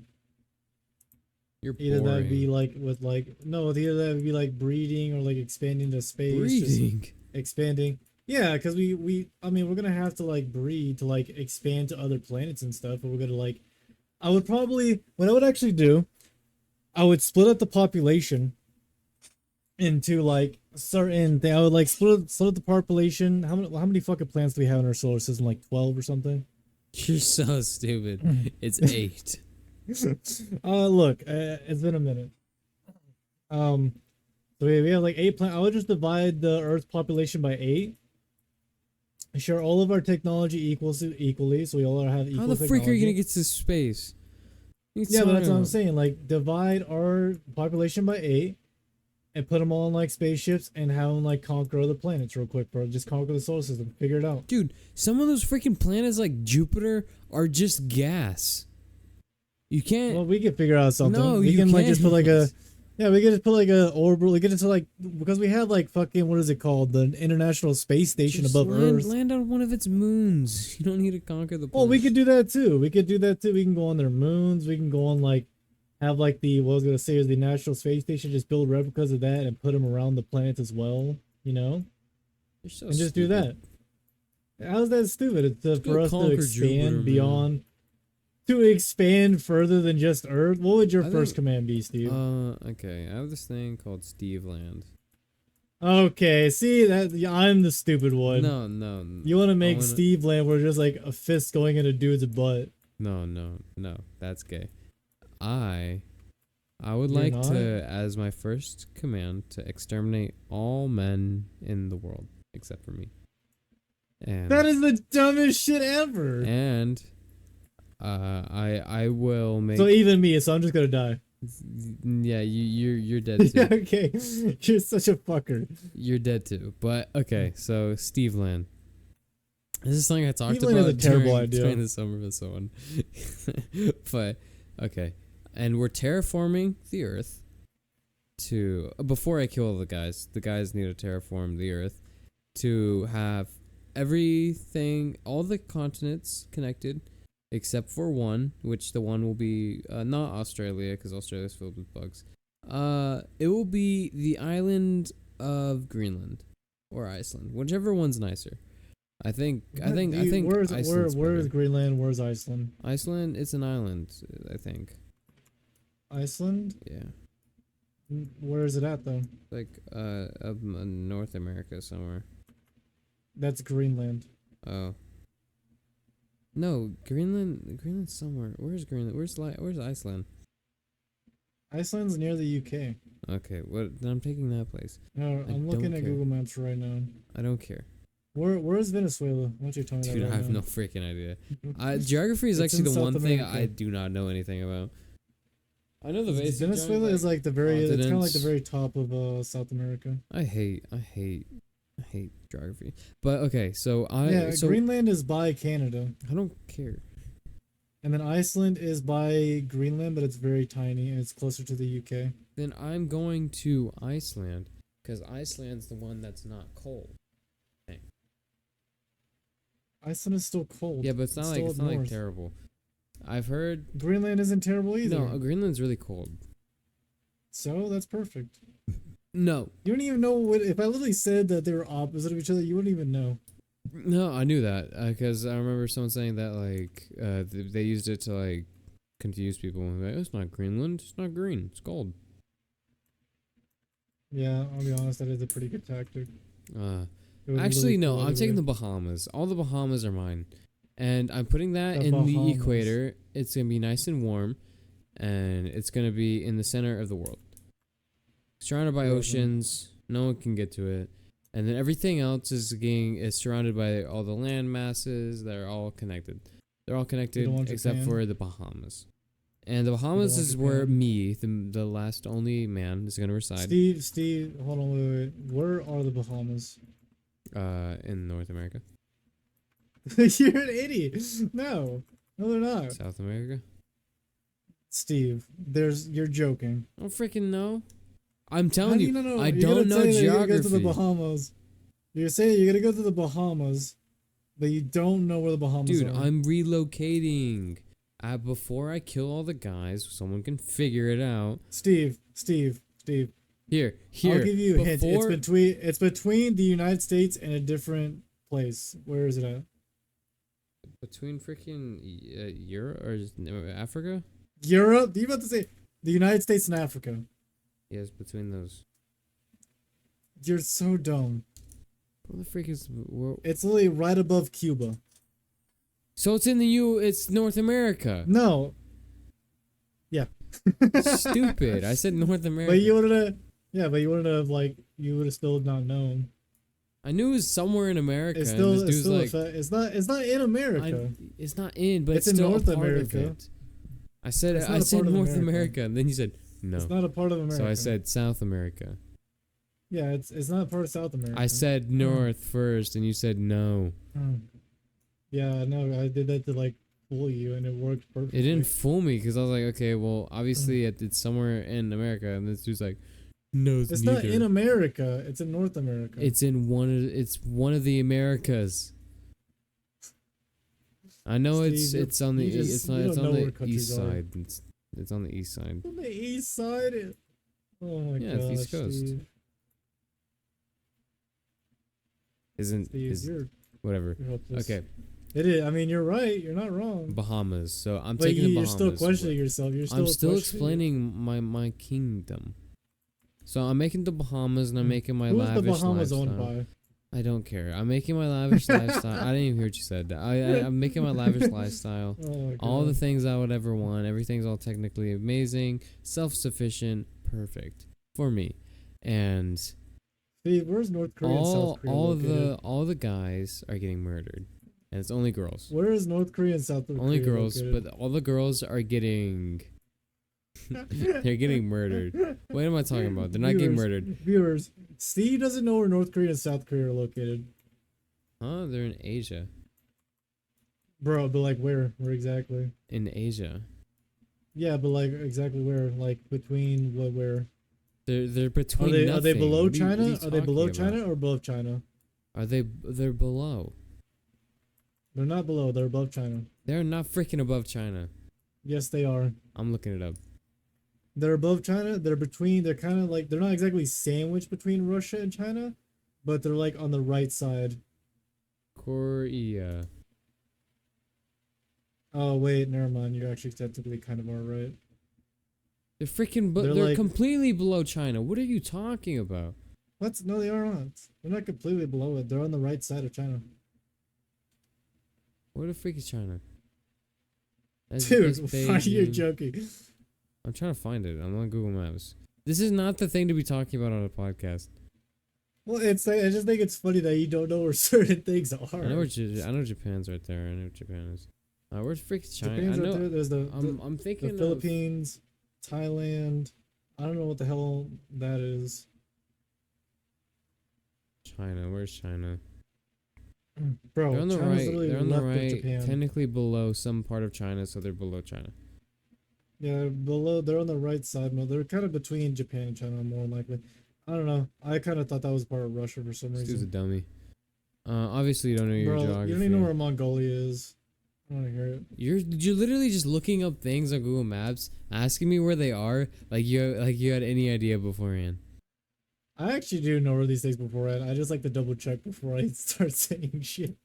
[SPEAKER 1] You're
[SPEAKER 2] Either that would be
[SPEAKER 1] boring.
[SPEAKER 2] like with like no, either that would be like breeding or like expanding to space, just
[SPEAKER 1] Breeding.
[SPEAKER 2] expanding. Yeah, because I mean we're gonna have to like breed to like expand to other planets and stuff, but we're gonna like I would probably what I would actually do, I would split up the population into like certain thing. I would like split up the population. How many fucking planets do we have in our solar system? Like 12 or something?
[SPEAKER 1] You're so stupid. It's 8.
[SPEAKER 2] Look, it's been a minute. Um, so we have like 8 planets. I would just divide the Earth's population by 8. Share all of our technology equally, so we all have
[SPEAKER 1] How
[SPEAKER 2] equal
[SPEAKER 1] the freak are you gonna
[SPEAKER 2] technology.
[SPEAKER 1] get to space? What are you
[SPEAKER 2] Yeah, but
[SPEAKER 1] talking
[SPEAKER 2] that's what I'm
[SPEAKER 1] about?
[SPEAKER 2] saying. Like, divide our population by 8 and put them all in like spaceships and have them like conquer other planets real quick, bro. Just conquer the solar system. Figure it out.
[SPEAKER 1] Dude, some of those freaking planets like Jupiter are just gas. You can't.
[SPEAKER 2] Well, we could figure out something.
[SPEAKER 1] No,
[SPEAKER 2] We
[SPEAKER 1] you
[SPEAKER 2] can like just put like a
[SPEAKER 1] can't.
[SPEAKER 2] yeah, we could just put like a orbital. We get into like because we have like fucking what is it called? The International Space Station
[SPEAKER 1] Just
[SPEAKER 2] above Earth.
[SPEAKER 1] land on one of its moons. You don't need to conquer the
[SPEAKER 2] Well, we
[SPEAKER 1] planet.
[SPEAKER 2] could do that too. We could do that too. We can go on their moons. We can go on like have like the what I was gonna say is the National Space Station. Just build replicas of that and put them around the planets as well. You know,
[SPEAKER 1] You're so
[SPEAKER 2] and just do
[SPEAKER 1] stupid.
[SPEAKER 2] that. How's that stupid? It's
[SPEAKER 1] Let's go
[SPEAKER 2] for us to
[SPEAKER 1] conquer Jupiter,
[SPEAKER 2] expand
[SPEAKER 1] man.
[SPEAKER 2] beyond to expand further than just Earth. What would your
[SPEAKER 1] I
[SPEAKER 2] first
[SPEAKER 1] think.
[SPEAKER 2] command be, Steve?
[SPEAKER 1] Okay. I have this thing called Steve Land.
[SPEAKER 2] Okay, see that yeah, I'm the stupid one.
[SPEAKER 1] No.
[SPEAKER 2] You want to
[SPEAKER 1] I
[SPEAKER 2] make
[SPEAKER 1] wanna.
[SPEAKER 2] Steve Land where just like a fist going in a dude's butt.
[SPEAKER 1] No. That's gay. I I would
[SPEAKER 2] You're
[SPEAKER 1] like
[SPEAKER 2] not?
[SPEAKER 1] to, as my first command, to exterminate all men in the world except for me. And
[SPEAKER 2] That is the dumbest shit ever.
[SPEAKER 1] and I will make.
[SPEAKER 2] So even me, so I'm just gonna die.
[SPEAKER 1] Yeah, you're dead too.
[SPEAKER 2] Yeah, okay. You're such a fucker.
[SPEAKER 1] You're dead too. But okay, so Steve Land. This is something I talked
[SPEAKER 2] Steve Land is
[SPEAKER 1] about
[SPEAKER 2] a terrible
[SPEAKER 1] during,
[SPEAKER 2] idea.
[SPEAKER 1] during the summer with someone. But okay, and we're terraforming the Earth. To before I kill all the guys need to terraform the Earth to have everything, all the continents connected, except for one, which the one will be not Australia because Australia is filled with bugs. It will be the island of Greenland or Iceland, whichever one's nicer. I think
[SPEAKER 2] Where's
[SPEAKER 1] Iceland's
[SPEAKER 2] where's
[SPEAKER 1] better.
[SPEAKER 2] Greenland? Where's Iceland?
[SPEAKER 1] Iceland, it's an island, I think.
[SPEAKER 2] Iceland?
[SPEAKER 1] Yeah,
[SPEAKER 2] Where is it at though?
[SPEAKER 1] like up in North America somewhere.
[SPEAKER 2] That's Greenland.
[SPEAKER 1] Oh. No, Greenland's somewhere. Where's Greenland? Where's Iceland?
[SPEAKER 2] Iceland's near the UK.
[SPEAKER 1] Okay, what? Then I'm taking that place.
[SPEAKER 2] No,
[SPEAKER 1] I
[SPEAKER 2] I'm looking
[SPEAKER 1] don't
[SPEAKER 2] at
[SPEAKER 1] care.
[SPEAKER 2] Google Maps right now.
[SPEAKER 1] I don't care.
[SPEAKER 2] Where's Venezuela? Why don't you tell me
[SPEAKER 1] Dude,
[SPEAKER 2] that
[SPEAKER 1] I
[SPEAKER 2] right
[SPEAKER 1] have
[SPEAKER 2] now?
[SPEAKER 1] no freaking idea. Geography is
[SPEAKER 2] It's
[SPEAKER 1] actually
[SPEAKER 2] in
[SPEAKER 1] the one
[SPEAKER 2] South
[SPEAKER 1] thing
[SPEAKER 2] America.
[SPEAKER 1] I do not know anything about. I know the basic
[SPEAKER 2] Venezuela
[SPEAKER 1] giant,
[SPEAKER 2] is like the very. It's kind of like the
[SPEAKER 1] continents.
[SPEAKER 2] very top of South America.
[SPEAKER 1] I hate geography. But okay, so
[SPEAKER 2] Greenland is by Canada,
[SPEAKER 1] I don't care.
[SPEAKER 2] and then Iceland is by Greenland, but it's very tiny and it's closer to the UK.
[SPEAKER 1] Then I'm going to Iceland because Iceland's the one that's not cold.
[SPEAKER 2] Iceland is still cold.
[SPEAKER 1] Yeah, but it's not like
[SPEAKER 2] still
[SPEAKER 1] it's
[SPEAKER 2] up
[SPEAKER 1] not like
[SPEAKER 2] north.
[SPEAKER 1] terrible. I've heard
[SPEAKER 2] Greenland isn't terrible either.
[SPEAKER 1] no, Greenland's really cold.
[SPEAKER 2] So that's perfect.
[SPEAKER 1] No,
[SPEAKER 2] You don't even know what. If I literally said that they were opposite of each other, you wouldn't even know.
[SPEAKER 1] no, I knew that because I remember someone saying that like they used it to like confuse people. Like, oh, it's not Greenland. It's not green. It's cold.
[SPEAKER 2] Yeah, I'll be honest. That is a pretty good tactic. It would
[SPEAKER 1] Actually,
[SPEAKER 2] really
[SPEAKER 1] no.
[SPEAKER 2] cool
[SPEAKER 1] I'm
[SPEAKER 2] either
[SPEAKER 1] taking the
[SPEAKER 2] way.
[SPEAKER 1] Bahamas. All the Bahamas are mine, and I'm putting that
[SPEAKER 2] The
[SPEAKER 1] in the
[SPEAKER 2] Bahamas.
[SPEAKER 1] equator. It's gonna be nice and warm, and it's gonna be in the center of the world, surrounded by
[SPEAKER 2] Love 'em.
[SPEAKER 1] oceans. No one can get to it, and then everything else is surrounded by all the land masses that are all connected. They're all connected
[SPEAKER 2] want
[SPEAKER 1] except
[SPEAKER 2] Japan?
[SPEAKER 1] for the Bahamas, and the Bahamas
[SPEAKER 2] want
[SPEAKER 1] is where
[SPEAKER 2] Japan?
[SPEAKER 1] me, the last only man, is gonna reside.
[SPEAKER 2] Steve, hold on, wait. Where are the Bahamas?
[SPEAKER 1] In North America,
[SPEAKER 2] You're an idiot. No, they're not.
[SPEAKER 1] South America.
[SPEAKER 2] Steve, you're joking.
[SPEAKER 1] I don't freaking know. I'm
[SPEAKER 2] How
[SPEAKER 1] telling
[SPEAKER 2] do
[SPEAKER 1] you,
[SPEAKER 2] not know?
[SPEAKER 1] I
[SPEAKER 2] You're
[SPEAKER 1] don't
[SPEAKER 2] gonna
[SPEAKER 1] know
[SPEAKER 2] say that you're gonna go to the
[SPEAKER 1] geography.
[SPEAKER 2] Bahamas. You're saying you're gonna go to the Bahamas, but you don't know where the Bahamas
[SPEAKER 1] Dude,
[SPEAKER 2] are.
[SPEAKER 1] I'm relocating. Before I kill all the guys, someone can figure it out.
[SPEAKER 2] Steve.
[SPEAKER 1] Here.
[SPEAKER 2] I'll give you a hint.
[SPEAKER 1] before-
[SPEAKER 2] It's between the United States and a different place. Where is it at?
[SPEAKER 1] Between freaking Europe or Africa?
[SPEAKER 2] Europe? You about to say the United States and Africa?
[SPEAKER 1] Yes, between those.
[SPEAKER 2] You're so dumb.
[SPEAKER 1] What the freak is?
[SPEAKER 2] It's literally right above Cuba.
[SPEAKER 1] So it's it's North America.
[SPEAKER 2] No.
[SPEAKER 1] Stupid. I said North America.
[SPEAKER 2] But you wouldn't have. Yeah, but you wouldn't have you would have still not known.
[SPEAKER 1] I knew it was somewhere in America.
[SPEAKER 2] It's
[SPEAKER 1] and
[SPEAKER 2] still,
[SPEAKER 1] this
[SPEAKER 2] it's
[SPEAKER 1] dude's
[SPEAKER 2] still
[SPEAKER 1] like,
[SPEAKER 2] it's not in America.
[SPEAKER 1] it's not in, but
[SPEAKER 2] It's
[SPEAKER 1] it's
[SPEAKER 2] in
[SPEAKER 1] still
[SPEAKER 2] North
[SPEAKER 1] a part
[SPEAKER 2] America.
[SPEAKER 1] of it. I said
[SPEAKER 2] It's not a
[SPEAKER 1] I said
[SPEAKER 2] part of
[SPEAKER 1] North
[SPEAKER 2] America.
[SPEAKER 1] America, and then you said no.
[SPEAKER 2] It's not a part of America.
[SPEAKER 1] So I said South America.
[SPEAKER 2] Yeah, it's not a part of South America.
[SPEAKER 1] I said North first, and you said no.
[SPEAKER 2] Yeah, no, I did that to fool you, and it worked perfectly.
[SPEAKER 1] It didn't fool me because I was like, okay, well, obviously
[SPEAKER 2] Mm.
[SPEAKER 1] it's somewhere in America, and this dude's like, no,
[SPEAKER 2] It's
[SPEAKER 1] neither.
[SPEAKER 2] not in America. It's in North America.
[SPEAKER 1] It's one of the Americas. I know
[SPEAKER 2] Steve,
[SPEAKER 1] it's on the
[SPEAKER 2] you just-
[SPEAKER 1] it's not
[SPEAKER 2] you
[SPEAKER 1] it's
[SPEAKER 2] don't
[SPEAKER 1] on
[SPEAKER 2] know
[SPEAKER 1] the
[SPEAKER 2] where countries
[SPEAKER 1] east
[SPEAKER 2] are.
[SPEAKER 1] side. It's on the east side.
[SPEAKER 2] on the east side. Oh my
[SPEAKER 1] Yeah, it's
[SPEAKER 2] gosh,
[SPEAKER 1] East Coast.
[SPEAKER 2] Steve.
[SPEAKER 1] Isn't
[SPEAKER 2] Steve,
[SPEAKER 1] is
[SPEAKER 2] you're
[SPEAKER 1] whatever.
[SPEAKER 2] hopeless.
[SPEAKER 1] Okay,
[SPEAKER 2] It is. I mean, you're right. You're not wrong.
[SPEAKER 1] Bahamas. So I'm
[SPEAKER 2] But
[SPEAKER 1] taking the
[SPEAKER 2] you're
[SPEAKER 1] Bahamas.
[SPEAKER 2] still questioning yourself. You're still.
[SPEAKER 1] I'm still
[SPEAKER 2] questioning.
[SPEAKER 1] explaining my kingdom. So I'm making the Bahamas and I'm making my
[SPEAKER 2] Who's
[SPEAKER 1] lavish
[SPEAKER 2] the Bahamas
[SPEAKER 1] lifestyle.
[SPEAKER 2] owned by?
[SPEAKER 1] I don't care. I'm making my lavish lifestyle. I didn't even hear what you said. I'm making my lavish lifestyle.
[SPEAKER 2] Oh my
[SPEAKER 1] All the
[SPEAKER 2] god.
[SPEAKER 1] things I would ever want. Everything's all technically amazing, self-sufficient, perfect for me. And
[SPEAKER 2] Steve, where's North Korea and South Korea located?
[SPEAKER 1] all the guys are getting murdered, and it's only girls.
[SPEAKER 2] Where is North Korea and South Korea
[SPEAKER 1] Only girls,
[SPEAKER 2] located?
[SPEAKER 1] but all the girls are getting they're getting murdered. What am I talking about? They're not getting murdered.
[SPEAKER 2] Viewers, Steve doesn't know where North Korea and South Korea are located.
[SPEAKER 1] Huh? They're in Asia.
[SPEAKER 2] Bro, but like where? Where exactly?
[SPEAKER 1] In Asia.
[SPEAKER 2] Yeah, but like exactly where? Like between what where?
[SPEAKER 1] They're between
[SPEAKER 2] Are they
[SPEAKER 1] nothing.
[SPEAKER 2] below
[SPEAKER 1] What
[SPEAKER 2] China?
[SPEAKER 1] you
[SPEAKER 2] Are they below
[SPEAKER 1] talking about?
[SPEAKER 2] China or above China?
[SPEAKER 1] They're below.
[SPEAKER 2] They're not below, they're above China.
[SPEAKER 1] They're not freaking above China.
[SPEAKER 2] Yes, they are.
[SPEAKER 1] I'm looking it up.
[SPEAKER 2] They're above China. They're between. They're kind of like they're not exactly sandwiched between Russia and China, but they're like on the right side.
[SPEAKER 1] Korea.
[SPEAKER 2] Oh wait, never mind. You're actually technically kind of all right.
[SPEAKER 1] They're freaking
[SPEAKER 2] They're
[SPEAKER 1] they're
[SPEAKER 2] like-
[SPEAKER 1] completely below China. What are you talking about?
[SPEAKER 2] What? No, they are not. They're not completely below it. They're on the right side of China.
[SPEAKER 1] Where the freak is China? That's
[SPEAKER 2] Dude, why are you
[SPEAKER 1] Beijing.
[SPEAKER 2] joking?
[SPEAKER 1] I'm trying to find it. I'm on Google Maps. This is not the thing to be talking about on a podcast.
[SPEAKER 2] Well, it's like, I just think it's funny that you don't know where certain things are.
[SPEAKER 1] I know I know Japan's right there. I know what Japan is. Where's freaking China?
[SPEAKER 2] Japan's
[SPEAKER 1] I know.
[SPEAKER 2] right there. There's
[SPEAKER 1] I'm
[SPEAKER 2] the
[SPEAKER 1] thinking
[SPEAKER 2] Philippines, Thailand. I don't know what the hell that is.
[SPEAKER 1] of China. Where's China?
[SPEAKER 2] Bro,
[SPEAKER 1] They're on the
[SPEAKER 2] China's
[SPEAKER 1] right.
[SPEAKER 2] literally
[SPEAKER 1] They're on the
[SPEAKER 2] left of
[SPEAKER 1] right.
[SPEAKER 2] Japan.
[SPEAKER 1] Technically below some part of China, so they're below China.
[SPEAKER 2] Yeah, they're below. They're on the right side. No, they're kind of between Japan and China, more likely. I don't know. I kind of thought that was part of Russia for some
[SPEAKER 1] This dude's a
[SPEAKER 2] reason.
[SPEAKER 1] dummy. Obviously you don't know your
[SPEAKER 2] Bro,
[SPEAKER 1] geography.
[SPEAKER 2] you don't even know where Mongolia is. I want to hear it.
[SPEAKER 1] You're literally just looking up things on Google Maps, asking me where they are, like you had any idea beforehand.
[SPEAKER 2] I actually do know where these things beforehand. I just like to double check before I start saying shit.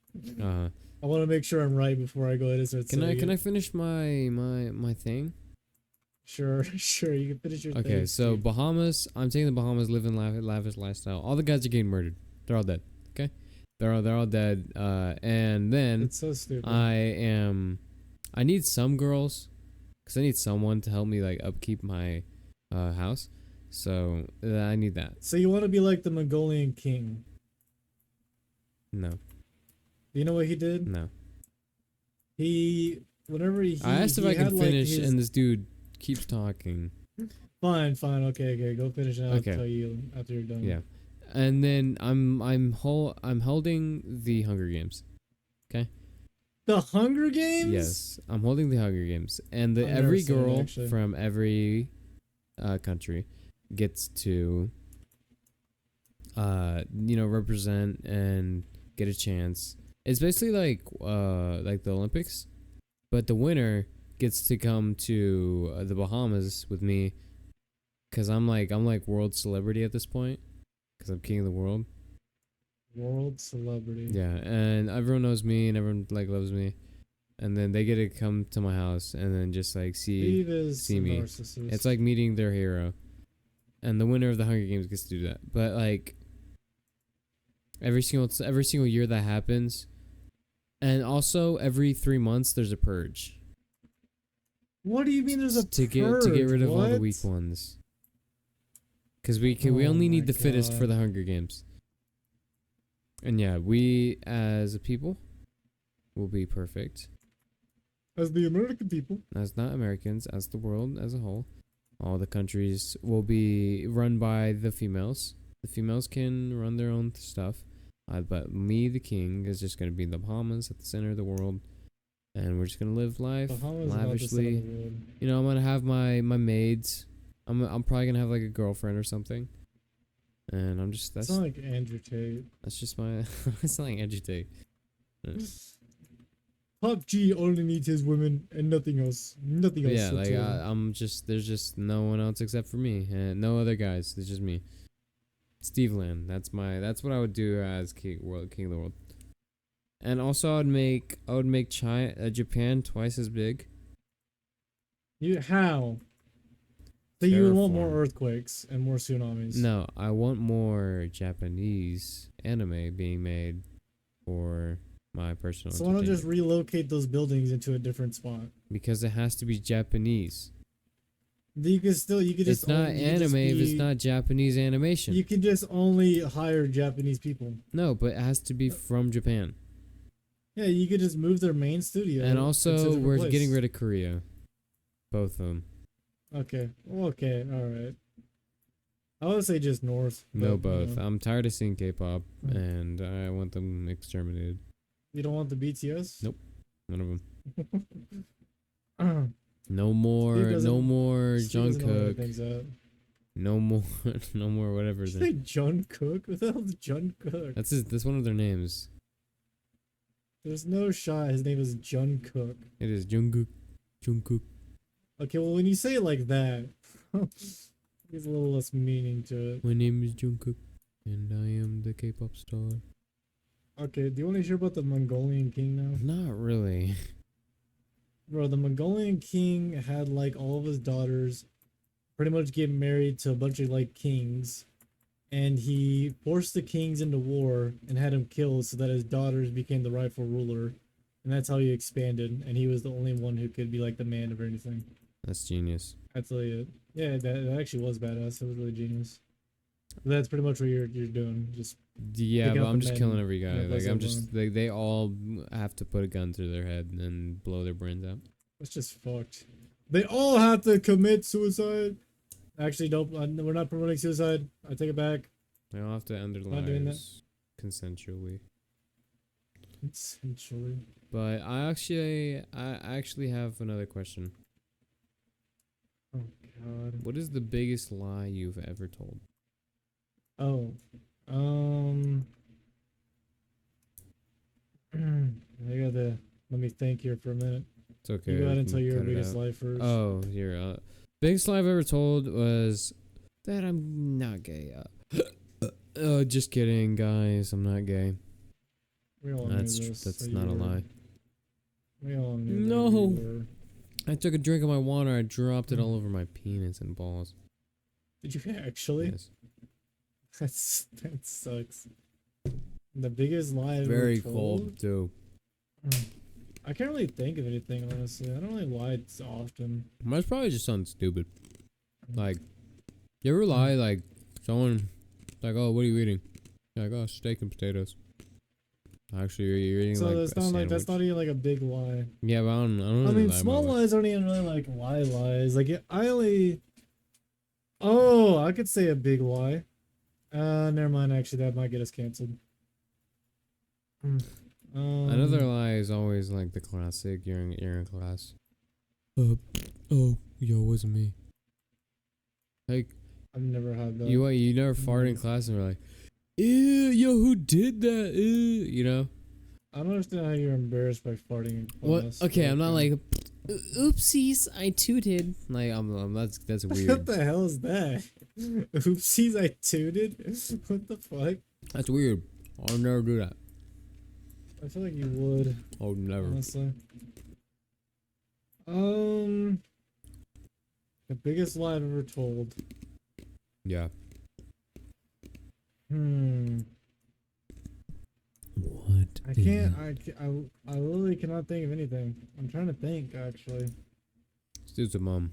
[SPEAKER 1] Uh,
[SPEAKER 2] I want to make sure I'm right before I go ahead and start saying
[SPEAKER 1] can I
[SPEAKER 2] it.
[SPEAKER 1] finish my thing?
[SPEAKER 2] Sure, sure. You can finish your thing.
[SPEAKER 1] Okay, so
[SPEAKER 2] Steve.
[SPEAKER 1] Bahamas. I'm taking the Bahamas, living lavish lifestyle. All the guys are getting murdered. They're all dead. Okay, they're all dead. And then
[SPEAKER 2] It's so stupid.
[SPEAKER 1] I need some girls, cause I need someone to help me like upkeep my house. So I need that.
[SPEAKER 2] So you want to be like the Mongolian king?
[SPEAKER 1] No,
[SPEAKER 2] Do you know what he did?
[SPEAKER 1] no.
[SPEAKER 2] Whenever he
[SPEAKER 1] I asked if
[SPEAKER 2] he
[SPEAKER 1] I could
[SPEAKER 2] had, like,
[SPEAKER 1] finish,
[SPEAKER 2] his-
[SPEAKER 1] and this dude keeps talking.
[SPEAKER 2] Fine, okay, go finish it. I'll
[SPEAKER 1] Okay.
[SPEAKER 2] tell you after you're done.
[SPEAKER 1] Yeah, and then I'm holding the Hunger Games.
[SPEAKER 2] The Hunger Games.
[SPEAKER 1] Yes, I'm holding the Hunger Games, and
[SPEAKER 2] I've never
[SPEAKER 1] every
[SPEAKER 2] seen it,
[SPEAKER 1] girl
[SPEAKER 2] actually.
[SPEAKER 1] from every country gets to represent and get a chance. It's basically like the Olympics, but the winner gets to come to the Bahamas with me, cause I'm like world celebrity at this point, cause I'm king of the world.
[SPEAKER 2] World celebrity.
[SPEAKER 1] Yeah, and everyone knows me and everyone like loves me, and then they get to come to my house and then just like
[SPEAKER 2] Steve is
[SPEAKER 1] see
[SPEAKER 2] a
[SPEAKER 1] me.
[SPEAKER 2] narcissist.
[SPEAKER 1] It's like meeting their hero, and the winner of the Hunger Games gets to do that. But like every single year that happens, and also every 3 months there's a purge
[SPEAKER 2] What do you mean? There's a
[SPEAKER 1] to get rid of all the weak
[SPEAKER 2] What?
[SPEAKER 1] ones. Because we
[SPEAKER 2] Oh
[SPEAKER 1] only
[SPEAKER 2] my
[SPEAKER 1] need the fittest for
[SPEAKER 2] God.
[SPEAKER 1] the Hunger Games. And yeah, we as a people will be perfect.
[SPEAKER 2] As the American people.
[SPEAKER 1] As not Americans, as the world as a whole. All the countries will be run by the females. The females can run their own stuff. But me, the king, is just going to be in the Bahamas at the center of the world. And we're just going to live life
[SPEAKER 2] Bahamas is not the center of
[SPEAKER 1] lavishly.
[SPEAKER 2] the world.
[SPEAKER 1] You know, I'm going to have my maids. I'm probably going to have like a girlfriend or something. And I'm just,
[SPEAKER 2] It's not like Andrew Tate.
[SPEAKER 1] that's just my, it's not like Andrew Tate.
[SPEAKER 2] PUBG only needs his women and nothing else. Nothing
[SPEAKER 1] But
[SPEAKER 2] else.
[SPEAKER 1] yeah, like
[SPEAKER 2] whatsoever.
[SPEAKER 1] I'm just, there's just no one else except for me, and no other guys. It's just me. Steve Land. That's what I would do as king of the world. And also, I would make China, Japan twice as big.
[SPEAKER 2] How? So you want more
[SPEAKER 1] Terraform.
[SPEAKER 2] earthquakes and more tsunamis.
[SPEAKER 1] No, I want more Japanese anime being made for my personal
[SPEAKER 2] So why not just
[SPEAKER 1] entertainment.
[SPEAKER 2] relocate those buildings into a different spot?
[SPEAKER 1] Because it has to be Japanese.
[SPEAKER 2] You could still, you could
[SPEAKER 1] It's
[SPEAKER 2] just
[SPEAKER 1] not
[SPEAKER 2] only, you could just
[SPEAKER 1] anime if it's
[SPEAKER 2] be,
[SPEAKER 1] not Japanese animation.
[SPEAKER 2] you can just only hire Japanese people.
[SPEAKER 1] No, but it has to be from Japan.
[SPEAKER 2] Yeah, you could just move their main studio
[SPEAKER 1] And
[SPEAKER 2] to a
[SPEAKER 1] also,
[SPEAKER 2] different
[SPEAKER 1] we're
[SPEAKER 2] place.
[SPEAKER 1] getting rid of Korea. Both of them.
[SPEAKER 2] Okay, okay, all right. I would say just north.
[SPEAKER 1] No,
[SPEAKER 2] but,
[SPEAKER 1] both. I'm tired of seeing K-pop,
[SPEAKER 2] Mm.
[SPEAKER 1] and I want them exterminated.
[SPEAKER 2] You don't want the BTS?
[SPEAKER 1] Nope. One of them.
[SPEAKER 2] Steve
[SPEAKER 1] No more. No
[SPEAKER 2] doesn't.
[SPEAKER 1] more
[SPEAKER 2] Steve doesn't know where
[SPEAKER 1] Jungkook.
[SPEAKER 2] anything's at.
[SPEAKER 1] No more. No more. Whatever.
[SPEAKER 2] Did you say John Cook? What the hell's John Cook?
[SPEAKER 1] That's one of their names.
[SPEAKER 2] There's no shot. His name is John Cook.
[SPEAKER 1] It is Jungkook. Jungkook.
[SPEAKER 2] Okay, well when you say it like that, there's a little less meaning to it.
[SPEAKER 1] My name is Jungkook, and I am the K-pop star.
[SPEAKER 2] Okay, do you want to hear about the Mongolian king now?
[SPEAKER 1] Not really.
[SPEAKER 2] Bro, the Mongolian king had like all of his daughters pretty much get married to a bunch of like kings, and he forced the kings into war and had them killed so that his daughters became the rightful ruler, and that's how he expanded, and he was the only one who could be like the man of everything.
[SPEAKER 1] That's genius.
[SPEAKER 2] That's really it. Yeah, that actually was badass. That was really genius. That's pretty much what you're doing. Just
[SPEAKER 1] Yeah,
[SPEAKER 2] picking
[SPEAKER 1] but
[SPEAKER 2] up
[SPEAKER 1] I'm
[SPEAKER 2] the
[SPEAKER 1] just
[SPEAKER 2] men
[SPEAKER 1] killing every guy.
[SPEAKER 2] and
[SPEAKER 1] Like
[SPEAKER 2] replace
[SPEAKER 1] I'm
[SPEAKER 2] the
[SPEAKER 1] just
[SPEAKER 2] women.
[SPEAKER 1] they all have to put a gun through their head and blow their brains out.
[SPEAKER 2] That's just fucked. They all have to commit suicide. Actually, don't. We're not promoting suicide. I take it back.
[SPEAKER 1] They all have to end their
[SPEAKER 2] Not doing that.
[SPEAKER 1] lives consensually.
[SPEAKER 2] Essentially.
[SPEAKER 1] But I actually have another question.
[SPEAKER 2] Oh god.
[SPEAKER 1] What is the biggest lie you've ever told?
[SPEAKER 2] Oh. I gotta let me think here for a minute.
[SPEAKER 1] It's okay.
[SPEAKER 2] You go ahead
[SPEAKER 1] we
[SPEAKER 2] and
[SPEAKER 1] can
[SPEAKER 2] tell your
[SPEAKER 1] cut it
[SPEAKER 2] biggest
[SPEAKER 1] out.
[SPEAKER 2] lie first.
[SPEAKER 1] Oh, your biggest lie I've ever told was that I'm not gay. Just kidding, guys. I'm not gay.
[SPEAKER 2] We all
[SPEAKER 1] That's
[SPEAKER 2] knew this.
[SPEAKER 1] that's
[SPEAKER 2] so
[SPEAKER 1] not
[SPEAKER 2] you
[SPEAKER 1] a
[SPEAKER 2] were-
[SPEAKER 1] lie.
[SPEAKER 2] We all knew
[SPEAKER 1] No.
[SPEAKER 2] that you were.
[SPEAKER 1] I took a drink of my water. I dropped it all over my penis and balls.
[SPEAKER 2] Did you actually?
[SPEAKER 1] Yes.
[SPEAKER 2] That sucks. The biggest lie I've
[SPEAKER 1] Very
[SPEAKER 2] ever
[SPEAKER 1] cold
[SPEAKER 2] told?
[SPEAKER 1] too.
[SPEAKER 2] I can't really think of anything, honestly. I don't really lie often.
[SPEAKER 1] That's probably just something stupid. Like, you ever lie? Like, someone, like, oh, what are you eating? You're like, oh, steak and potatoes. Actually, you're eating
[SPEAKER 2] So
[SPEAKER 1] like
[SPEAKER 2] that's
[SPEAKER 1] a
[SPEAKER 2] not like that's
[SPEAKER 1] sandwich.
[SPEAKER 2] not even like a big lie.
[SPEAKER 1] Yeah, but I don't
[SPEAKER 2] I
[SPEAKER 1] really
[SPEAKER 2] mean,
[SPEAKER 1] lie
[SPEAKER 2] small
[SPEAKER 1] about it.
[SPEAKER 2] lies aren't even really like lies. Like I only. Oh, I could say a big lie. Never mind. Actually, that might get us canceled.
[SPEAKER 1] Another lie is always like the classic. You're in class. Oh, yo, it wasn't me. Like
[SPEAKER 2] I've never had that.
[SPEAKER 1] you never farted in class and were like, ew, yo, who did that? Ew, you know.
[SPEAKER 2] I don't understand how you're embarrassed by farting in
[SPEAKER 1] What?
[SPEAKER 2] class.
[SPEAKER 1] Okay, I'm not like, oopsies, I tooted. Like that's
[SPEAKER 2] What
[SPEAKER 1] weird.
[SPEAKER 2] the hell is that? Oopsies, I tooted. What the fuck?
[SPEAKER 1] That's weird. I'll never do that.
[SPEAKER 2] I feel like you would,
[SPEAKER 1] I'll never.
[SPEAKER 2] honestly. The biggest lie I've ever told.
[SPEAKER 1] Yeah. What?
[SPEAKER 2] I can't. I literally cannot think of anything. I'm trying to think, actually.
[SPEAKER 1] This dude's a mom.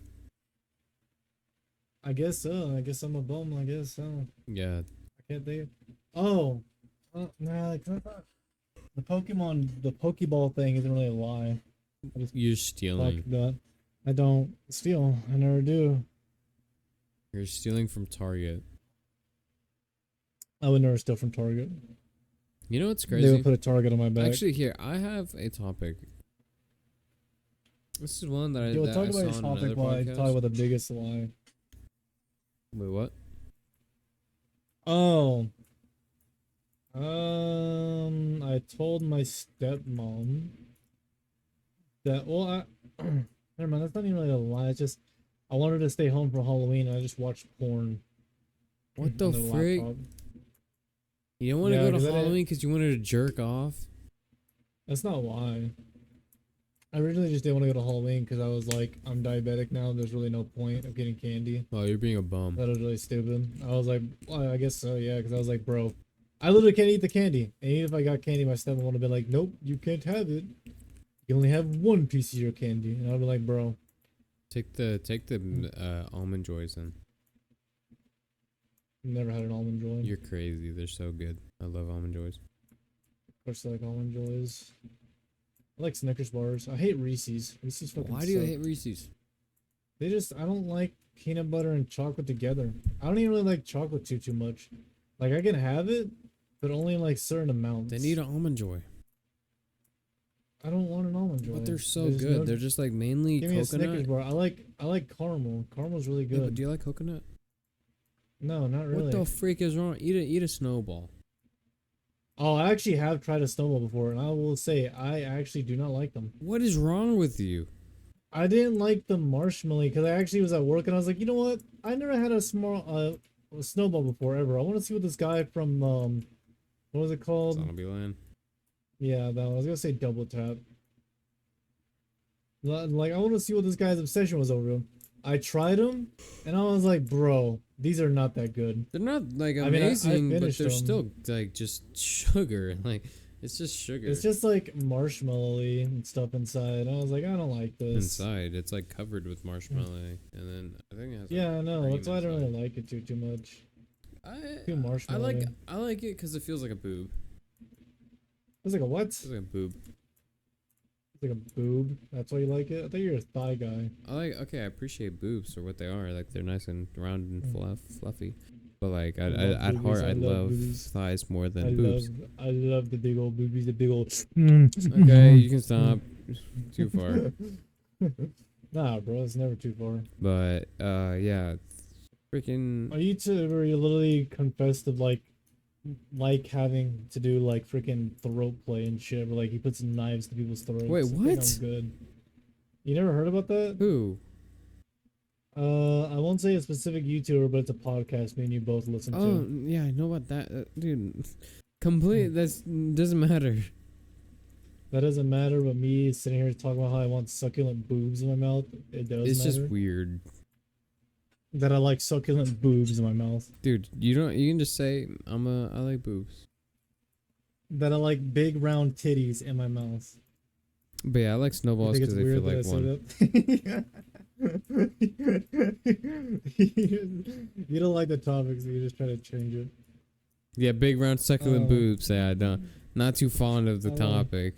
[SPEAKER 2] I guess so. I guess I'm a bum. I guess so.
[SPEAKER 1] Yeah.
[SPEAKER 2] I can't think. Oh, nah. Cause I thought the Pokeball thing isn't really a lie. I just
[SPEAKER 1] You're
[SPEAKER 2] fuck
[SPEAKER 1] stealing.
[SPEAKER 2] that. I don't steal. I never do.
[SPEAKER 1] You're stealing from Target.
[SPEAKER 2] I would never steal from Target.
[SPEAKER 1] You know what's
[SPEAKER 2] They
[SPEAKER 1] crazy?
[SPEAKER 2] would put a target on my back.
[SPEAKER 1] Actually, here I have a topic. This is one that I,
[SPEAKER 2] Yo,
[SPEAKER 1] that
[SPEAKER 2] talk
[SPEAKER 1] I
[SPEAKER 2] about
[SPEAKER 1] saw
[SPEAKER 2] your
[SPEAKER 1] on another
[SPEAKER 2] topic while I
[SPEAKER 1] podcast.
[SPEAKER 2] talk about the biggest lie.
[SPEAKER 1] Wait, what?
[SPEAKER 2] Oh. I told my stepmom that, well, never mind, that's not even really a lie. It's just, I wanted to stay home for Halloween and I just watched porn.
[SPEAKER 1] What the
[SPEAKER 2] on
[SPEAKER 1] frick?
[SPEAKER 2] laptop.
[SPEAKER 1] You don't want to
[SPEAKER 2] Yeah,
[SPEAKER 1] go
[SPEAKER 2] 'cause
[SPEAKER 1] to
[SPEAKER 2] I didn't-
[SPEAKER 1] Halloween because you wanted to jerk off?
[SPEAKER 2] That's not a lie. I originally just didn't want to go to Halloween because I was like, I'm diabetic now. There's really no point of getting candy.
[SPEAKER 1] Oh, you're being a bum.
[SPEAKER 2] That was really stupid. I was like, well, I guess so, yeah. Because I was like, bro, I literally can't eat the candy. And even if I got candy, my stepmom would have been like, nope, you can't have it. You can only have one piece of your candy. And I'd be like, bro.
[SPEAKER 1] Take the almond joys then.
[SPEAKER 2] Never had an almond joy.
[SPEAKER 1] You're crazy. They're so good. I love almond joys.
[SPEAKER 2] Of course, I like almond joys. I like Snickers bars. I hate Reese's. Reese's fucking
[SPEAKER 1] Why do you
[SPEAKER 2] suck.
[SPEAKER 1] hate Reese's?
[SPEAKER 2] They just, I don't like peanut butter and chocolate together. I don't even really like chocolate too much. Like, I can have it, but only in like certain amounts.
[SPEAKER 1] They need an almond joy.
[SPEAKER 2] I don't want an almond joy.
[SPEAKER 1] But they're so
[SPEAKER 2] There's
[SPEAKER 1] good.
[SPEAKER 2] no-
[SPEAKER 1] They're just like mainly
[SPEAKER 2] Give me a Snickers
[SPEAKER 1] coconut.
[SPEAKER 2] bar. I like caramel. Caramel's really
[SPEAKER 1] Yeah, but
[SPEAKER 2] good.
[SPEAKER 1] do you like coconut?
[SPEAKER 2] No, not really.
[SPEAKER 1] What the freak is wrong? Eat a snowball.
[SPEAKER 2] Oh, I actually have tried a snowball before, and I will say I actually do not like them.
[SPEAKER 1] What is wrong with you?
[SPEAKER 2] I didn't like the marshmallow because I actually was at work and I was like, you know what? I never had a snowball before ever. I want to see what this guy from what was it called?
[SPEAKER 1] Zombieland.
[SPEAKER 2] Yeah, that one. I was gonna say double tap. Like I want to see what this guy's obsession was over him. I tried them, and I was like, bro, these are not that good.
[SPEAKER 1] They're not like
[SPEAKER 2] I mean, I
[SPEAKER 1] amazing, but
[SPEAKER 2] finished
[SPEAKER 1] they're
[SPEAKER 2] them.
[SPEAKER 1] still like just sugar. Like it's just sugar.
[SPEAKER 2] It's just like marshmallowy and stuff inside. I was like, I don't like this.
[SPEAKER 1] inside. It's like covered with marshmallow, and then I think it has. Like,
[SPEAKER 2] Yeah, I know.
[SPEAKER 1] cream
[SPEAKER 2] That's why I don't
[SPEAKER 1] inside.
[SPEAKER 2] really like it too much. Too
[SPEAKER 1] I
[SPEAKER 2] marshmallowy.
[SPEAKER 1] I like it because it feels like a boob.
[SPEAKER 2] It's like a what?
[SPEAKER 1] It feels like a boob.
[SPEAKER 2] It's like a boob. That's why you like it. I thought you were a thigh guy.
[SPEAKER 1] I appreciate boobs for what they are. Like they're nice and round and fluffy. But like
[SPEAKER 2] I love
[SPEAKER 1] at
[SPEAKER 2] boobies.
[SPEAKER 1] heart,
[SPEAKER 2] I
[SPEAKER 1] I
[SPEAKER 2] love
[SPEAKER 1] love
[SPEAKER 2] boobies.
[SPEAKER 1] thighs more than
[SPEAKER 2] I
[SPEAKER 1] boobs.
[SPEAKER 2] love the big old boobies. The big old.
[SPEAKER 1] Okay, you can stop. Too far.
[SPEAKER 2] Nah, bro, it's never too far.
[SPEAKER 1] But yeah, freaking.
[SPEAKER 2] Are you two where you literally confessed of like having to do like freaking throat play and shit, where like he puts knives to people's throats?
[SPEAKER 1] Wait,
[SPEAKER 2] I think
[SPEAKER 1] what?
[SPEAKER 2] I'm good. You never heard about that?
[SPEAKER 1] Who?
[SPEAKER 2] I won't say a specific YouTuber, but it's a podcast me and you both listen
[SPEAKER 1] Oh
[SPEAKER 2] to.
[SPEAKER 1] yeah, I know about that, dude. Complete. That's doesn't matter.
[SPEAKER 2] That doesn't matter, but me sitting here talking about how I want succulent boobs in my mouth, it does
[SPEAKER 1] It's
[SPEAKER 2] matter.
[SPEAKER 1] just weird,
[SPEAKER 2] That I like succulent boobs in my mouth.
[SPEAKER 1] dude. You don't. You can just say I like boobs.
[SPEAKER 2] That I like big round titties in my mouth.
[SPEAKER 1] But yeah, I like
[SPEAKER 2] You
[SPEAKER 1] snowballs
[SPEAKER 2] think it's
[SPEAKER 1] because they feel
[SPEAKER 2] weird
[SPEAKER 1] like
[SPEAKER 2] that I
[SPEAKER 1] one.
[SPEAKER 2] said that? You don't like the topic, so you just try to change it.
[SPEAKER 1] Yeah, big round succulent
[SPEAKER 2] Oh.
[SPEAKER 1] boobs. Yeah, I don't. Not too fond of the
[SPEAKER 2] Oh.
[SPEAKER 1] topic.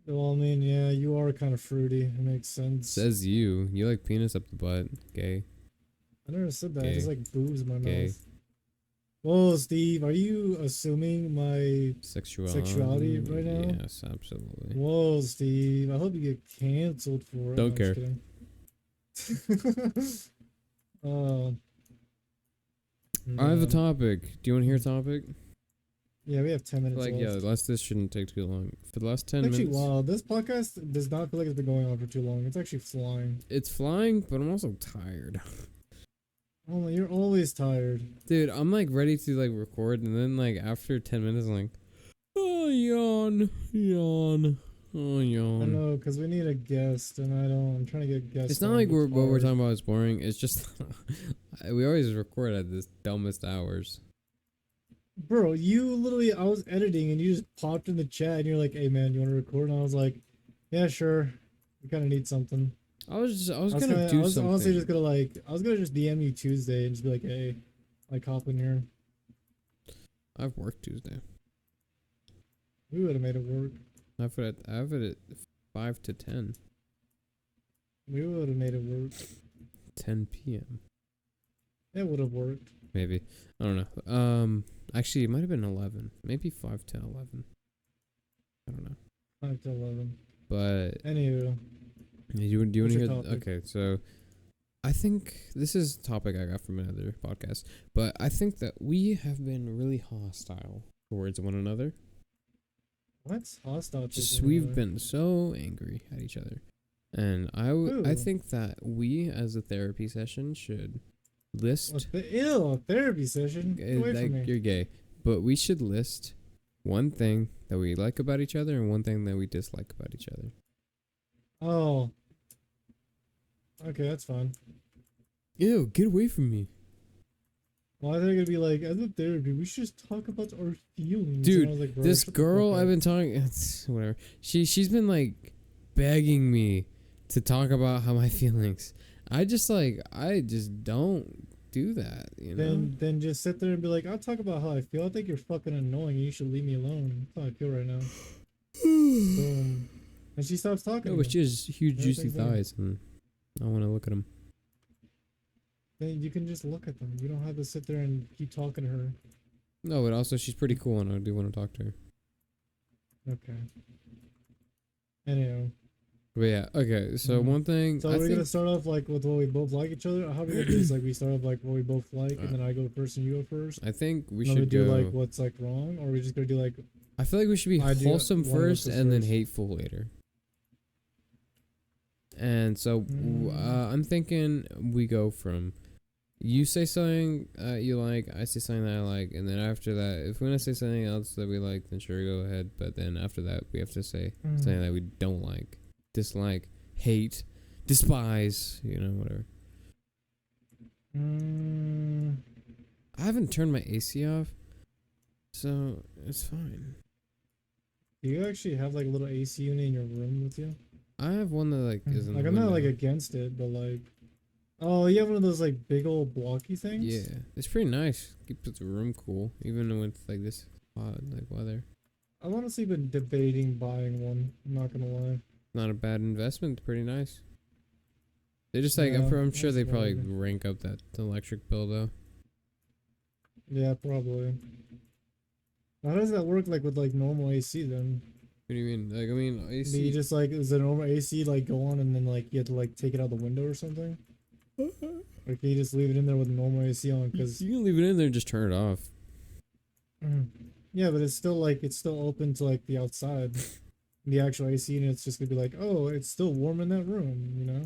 [SPEAKER 2] Well, I mean, yeah, you are kind of fruity. It makes sense.
[SPEAKER 1] Says you. You like penis up the butt. Gay.
[SPEAKER 2] I never said that. I
[SPEAKER 1] Gay.
[SPEAKER 2] just like boobs in my
[SPEAKER 1] Gay.
[SPEAKER 2] mouth. Whoa, Steve, are you assuming my... Sexuality right now?
[SPEAKER 1] Yes, absolutely.
[SPEAKER 2] Whoa, Steve, I hope you get canceled for it.
[SPEAKER 1] Don't
[SPEAKER 2] No, I'm
[SPEAKER 1] care.
[SPEAKER 2] just kidding.
[SPEAKER 1] I have a
[SPEAKER 2] no.
[SPEAKER 1] topic. Do you want to hear a topic?
[SPEAKER 2] Yeah, we have 10 minutes
[SPEAKER 1] Like,
[SPEAKER 2] left.
[SPEAKER 1] this shouldn't take too long. For the last 10
[SPEAKER 2] Actually,
[SPEAKER 1] minutes.
[SPEAKER 2] wow, this podcast does not feel like it's been going on for too long. It's actually flying.
[SPEAKER 1] It's flying, but I'm also tired.
[SPEAKER 2] Oh, you're always tired.
[SPEAKER 1] Dude, I'm like ready to like record, and then like after 10 minutes, I'm like, oh, yawn, yawn, oh,
[SPEAKER 2] I
[SPEAKER 1] yawn.
[SPEAKER 2] know, because we need a guest, and I'm trying to get guests.
[SPEAKER 1] It's not
[SPEAKER 2] on,
[SPEAKER 1] like
[SPEAKER 2] but
[SPEAKER 1] what we're
[SPEAKER 2] hard.
[SPEAKER 1] talking about is boring. It's just we always record at this dumbest hours.
[SPEAKER 2] Bro, you literally, I was editing, and you just popped in the chat, and you're like, hey, man, you want to record? And I was like, yeah, sure. We kind of need something.
[SPEAKER 1] I was gonna
[SPEAKER 2] kinda-
[SPEAKER 1] do
[SPEAKER 2] I was
[SPEAKER 1] something.
[SPEAKER 2] honestly just gonna I was gonna just DM you Tuesday and just be like, hey, like hop in here.
[SPEAKER 1] I've worked Tuesday.
[SPEAKER 2] We would have made it work.
[SPEAKER 1] I have it at 5 to 10.
[SPEAKER 2] We would have made it work.
[SPEAKER 1] 10 p.m.
[SPEAKER 2] It would have worked.
[SPEAKER 1] Maybe. I don't know. Actually, it might have been 11. Maybe 5 to 11. I don't know.
[SPEAKER 2] 5 to 11.
[SPEAKER 1] But
[SPEAKER 2] Anywho,
[SPEAKER 1] do you want to
[SPEAKER 2] What's
[SPEAKER 1] hear?
[SPEAKER 2] your topic?
[SPEAKER 1] Okay, so I think this is a topic I got from another podcast, but I think that we have been really hostile towards one another.
[SPEAKER 2] what's hostile?
[SPEAKER 1] Just
[SPEAKER 2] towards one
[SPEAKER 1] we've
[SPEAKER 2] another?
[SPEAKER 1] been so angry at each other, and I
[SPEAKER 2] Who?
[SPEAKER 1] think that we as a therapy session should list.
[SPEAKER 2] A therapy session. Get away
[SPEAKER 1] Like
[SPEAKER 2] from me.
[SPEAKER 1] you're gay, but we should list one thing that we like about each other and one thing that we dislike about each other.
[SPEAKER 2] Oh, okay, that's fine.
[SPEAKER 1] Ew, get away from me.
[SPEAKER 2] Well, I think it'd be like, as a therapy, we should just talk about our feelings. And I
[SPEAKER 1] Dude,
[SPEAKER 2] was like, bro,
[SPEAKER 1] this
[SPEAKER 2] shut the fuck
[SPEAKER 1] girl I've
[SPEAKER 2] up.
[SPEAKER 1] been talking, it's whatever. She's been like begging me to talk about how my feelings. I just don't do that, you know?
[SPEAKER 2] Then just sit there and be like, I'll talk about how I feel. I think you're fucking annoying and you should leave me alone. That's how I feel right now. Boom. And she stops talking
[SPEAKER 1] No,
[SPEAKER 2] to
[SPEAKER 1] but
[SPEAKER 2] me.
[SPEAKER 1] she has huge juicy
[SPEAKER 2] Everything's better.
[SPEAKER 1] thighs and I want to look at them.
[SPEAKER 2] Then you can just look at them. You don't have to sit there and keep talking to her.
[SPEAKER 1] No, but also she's pretty cool and I do want to talk to her.
[SPEAKER 2] Okay. Anyhow.
[SPEAKER 1] But yeah, okay. So one thing
[SPEAKER 2] So
[SPEAKER 1] I
[SPEAKER 2] we're
[SPEAKER 1] think
[SPEAKER 2] gonna start off like with what we both like each other. How are we gonna do this? Like we start off like what we both like, and then I go first and you go first.
[SPEAKER 1] I think we
[SPEAKER 2] And then we
[SPEAKER 1] should
[SPEAKER 2] do
[SPEAKER 1] go.
[SPEAKER 2] like what's like wrong, or we just gonna do like
[SPEAKER 1] I feel like we should be
[SPEAKER 2] I do
[SPEAKER 1] wholesome
[SPEAKER 2] one of us
[SPEAKER 1] first
[SPEAKER 2] is
[SPEAKER 1] and then
[SPEAKER 2] first.
[SPEAKER 1] hateful later. And so I'm thinking we go from you say something you like, I say something that I like, and then after that, if we want to say something else that we like, then sure, go ahead. But then after that, we have to say something that we don't like, dislike, hate, despise, you know, whatever. I haven't turned my AC off, so it's fine.
[SPEAKER 2] Do you actually have like a little AC unit in your room with you?
[SPEAKER 1] I have one that like is in
[SPEAKER 2] Like
[SPEAKER 1] the
[SPEAKER 2] I'm not like
[SPEAKER 1] window.
[SPEAKER 2] against it, but like, oh, you have one of those like big old blocky things.
[SPEAKER 1] Yeah, it's pretty nice. Keeps the room cool, even with like this hot like weather.
[SPEAKER 2] I've honestly been debating buying one. I'm not gonna lie.
[SPEAKER 1] Not a bad investment. Pretty nice. They just like
[SPEAKER 2] Yeah,
[SPEAKER 1] I'm sure
[SPEAKER 2] that's
[SPEAKER 1] they probably
[SPEAKER 2] valid.
[SPEAKER 1] rank up that electric bill though.
[SPEAKER 2] Yeah, probably. How does that work like with like normal AC then?
[SPEAKER 1] What do you mean? Like I mean
[SPEAKER 2] Do you
[SPEAKER 1] AC.
[SPEAKER 2] just like is the normal AC like go on and then like you have to like take it out the window or something? Or can you just leave it in there with normal AC on?
[SPEAKER 1] You
[SPEAKER 2] Because
[SPEAKER 1] can leave it in there and just turn it off.
[SPEAKER 2] yeah, but it's still like it's still open to like the outside. The actual AC unit's just gonna be like, oh, it's still warm in that room, you know?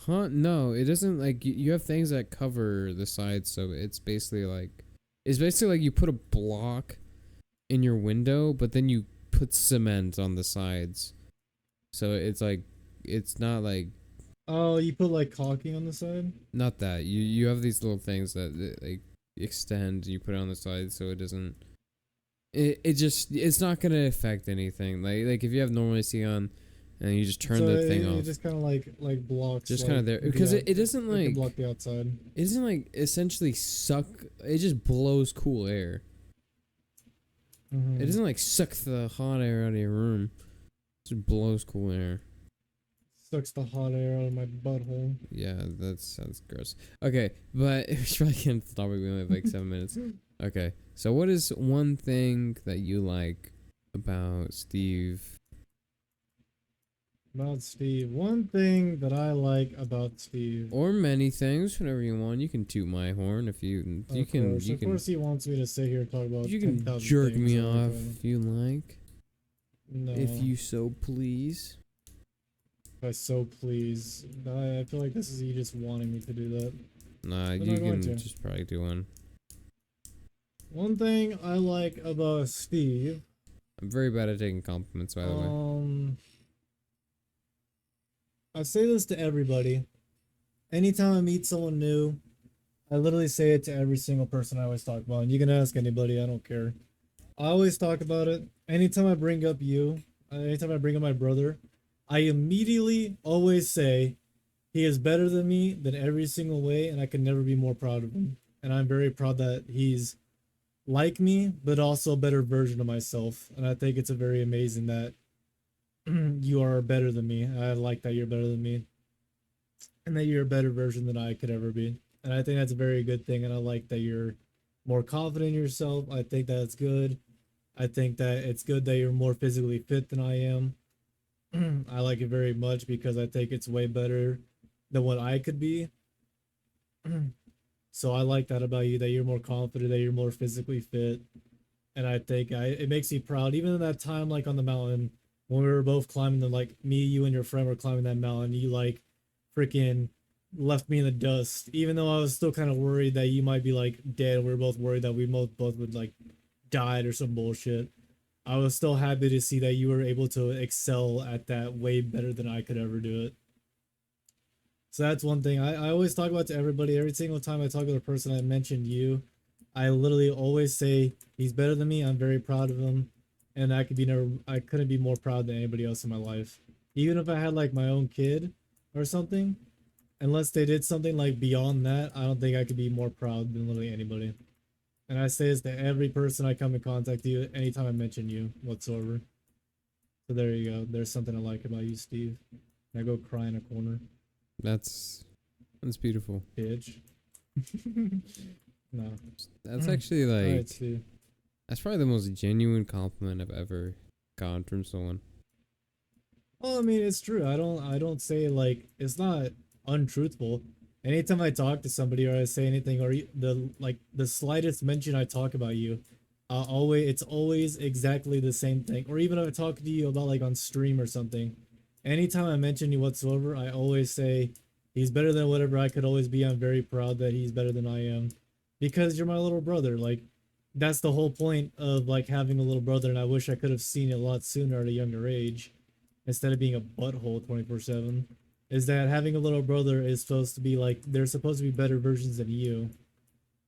[SPEAKER 1] Huh? No, it doesn't. Like you have things that cover the sides, so it's basically like you put a block in your window, but then you put cement on the sides. So it's like it's not like
[SPEAKER 2] Oh, you put like caulking on the side?
[SPEAKER 1] not that you have these little things that like extend. You put it on the side so it doesn't. It just it's not gonna affect anything. Like if you have normal AC on, and you just turn
[SPEAKER 2] So
[SPEAKER 1] the thing
[SPEAKER 2] it
[SPEAKER 1] off,
[SPEAKER 2] just kind of like blocks.
[SPEAKER 1] just
[SPEAKER 2] like,
[SPEAKER 1] kind of there
[SPEAKER 2] the
[SPEAKER 1] because
[SPEAKER 2] out-
[SPEAKER 1] it doesn't
[SPEAKER 2] it can
[SPEAKER 1] like
[SPEAKER 2] block the outside.
[SPEAKER 1] it doesn't like essentially suck. It just blows cool air. It doesn't like suck the hot air out of your room. It just blows cool air.
[SPEAKER 2] Sucks the hot air out of my butthole.
[SPEAKER 1] Yeah, that sounds gross. Okay, but we should probably get into the topic. We only have like 7 minutes. Okay, so what is one thing that you like about Steve?
[SPEAKER 2] About Steve. One thing that I like about Steve.
[SPEAKER 1] Or many things, whatever you want. You can toot my horn if you
[SPEAKER 2] Of course.
[SPEAKER 1] you
[SPEAKER 2] Of course he wants me to sit here and talk about
[SPEAKER 1] you can
[SPEAKER 2] 10,000
[SPEAKER 1] jerk
[SPEAKER 2] things
[SPEAKER 1] me
[SPEAKER 2] I like
[SPEAKER 1] off
[SPEAKER 2] about him.
[SPEAKER 1] if you like,
[SPEAKER 2] No.
[SPEAKER 1] if you so please.
[SPEAKER 2] If I so please. I feel like this is you just wanting me to do that.
[SPEAKER 1] Nah,
[SPEAKER 2] But
[SPEAKER 1] you
[SPEAKER 2] I'm going
[SPEAKER 1] can
[SPEAKER 2] to.
[SPEAKER 1] just probably do one.
[SPEAKER 2] One thing I like about Steve.
[SPEAKER 1] I'm very bad at taking compliments, by the way.
[SPEAKER 2] I say this to everybody. Anytime I meet someone new, I literally say it to every single person I always talk about. And you can ask anybody, I don't care. I always talk about it. Anytime I bring up you, anytime I bring up my brother, I immediately always say he is better than me than every single way, and I can never be more proud of him. And I'm very proud that he's like me, but also a better version of myself. And I think it's a very amazing that you are better than me. I like that you're better than me, and that you're a better version than I could ever be. And I think that's a very good thing. And I like that you're more confident in yourself. I think that's good. I think that it's good that you're more physically fit than I am. I like it very much because I think it's way better than what I could be. So I like that about you, that you're more confident, that you're more physically fit. And I think it makes me proud. Even in that time, like on the mountain, when we were both climbing the, like me, you, and your friend were climbing that mountain, you like freaking left me in the dust. Even though I was still kind of worried that you might be like dead, we were both worried that we both would like died or some bullshit. I was still happy to see that you were able to excel at that way better than I could ever do it. So that's one thing I always talk about to everybody. Every single time I talk to a person, I mentioned you. I literally always say he's better than me. I'm very proud of him, and I couldn't be more proud than anybody else in my life. Even if I had like my own kid or something, unless they did something like beyond that, I don't think I could be more proud than literally anybody. And I say this to every person I come in contact with anytime I mention you whatsoever. So there you go. There's something I like about you, Steve. Now go cry in a corner,
[SPEAKER 1] That's beautiful.
[SPEAKER 2] bitch. No.
[SPEAKER 1] That's actually
[SPEAKER 2] All right,
[SPEAKER 1] like
[SPEAKER 2] Steve.
[SPEAKER 1] that's probably the most genuine compliment I've ever gotten from someone.
[SPEAKER 2] Well, I mean, it's true. I don't say like it's not untruthful. Anytime I talk to somebody or I say anything or the slightest mention I talk about you, it's always exactly the same thing. Or even if I talk to you about like on stream or something, anytime I mention you whatsoever, I always say he's better than whatever I could always be. I'm very proud that he's better than I am, because you're my little brother. Like that's the whole point of like having a little brother, and I wish I could have seen it a lot sooner at a younger age instead of being a butthole 24/7, is that having a little brother is supposed to be like they're supposed to be better versions than you.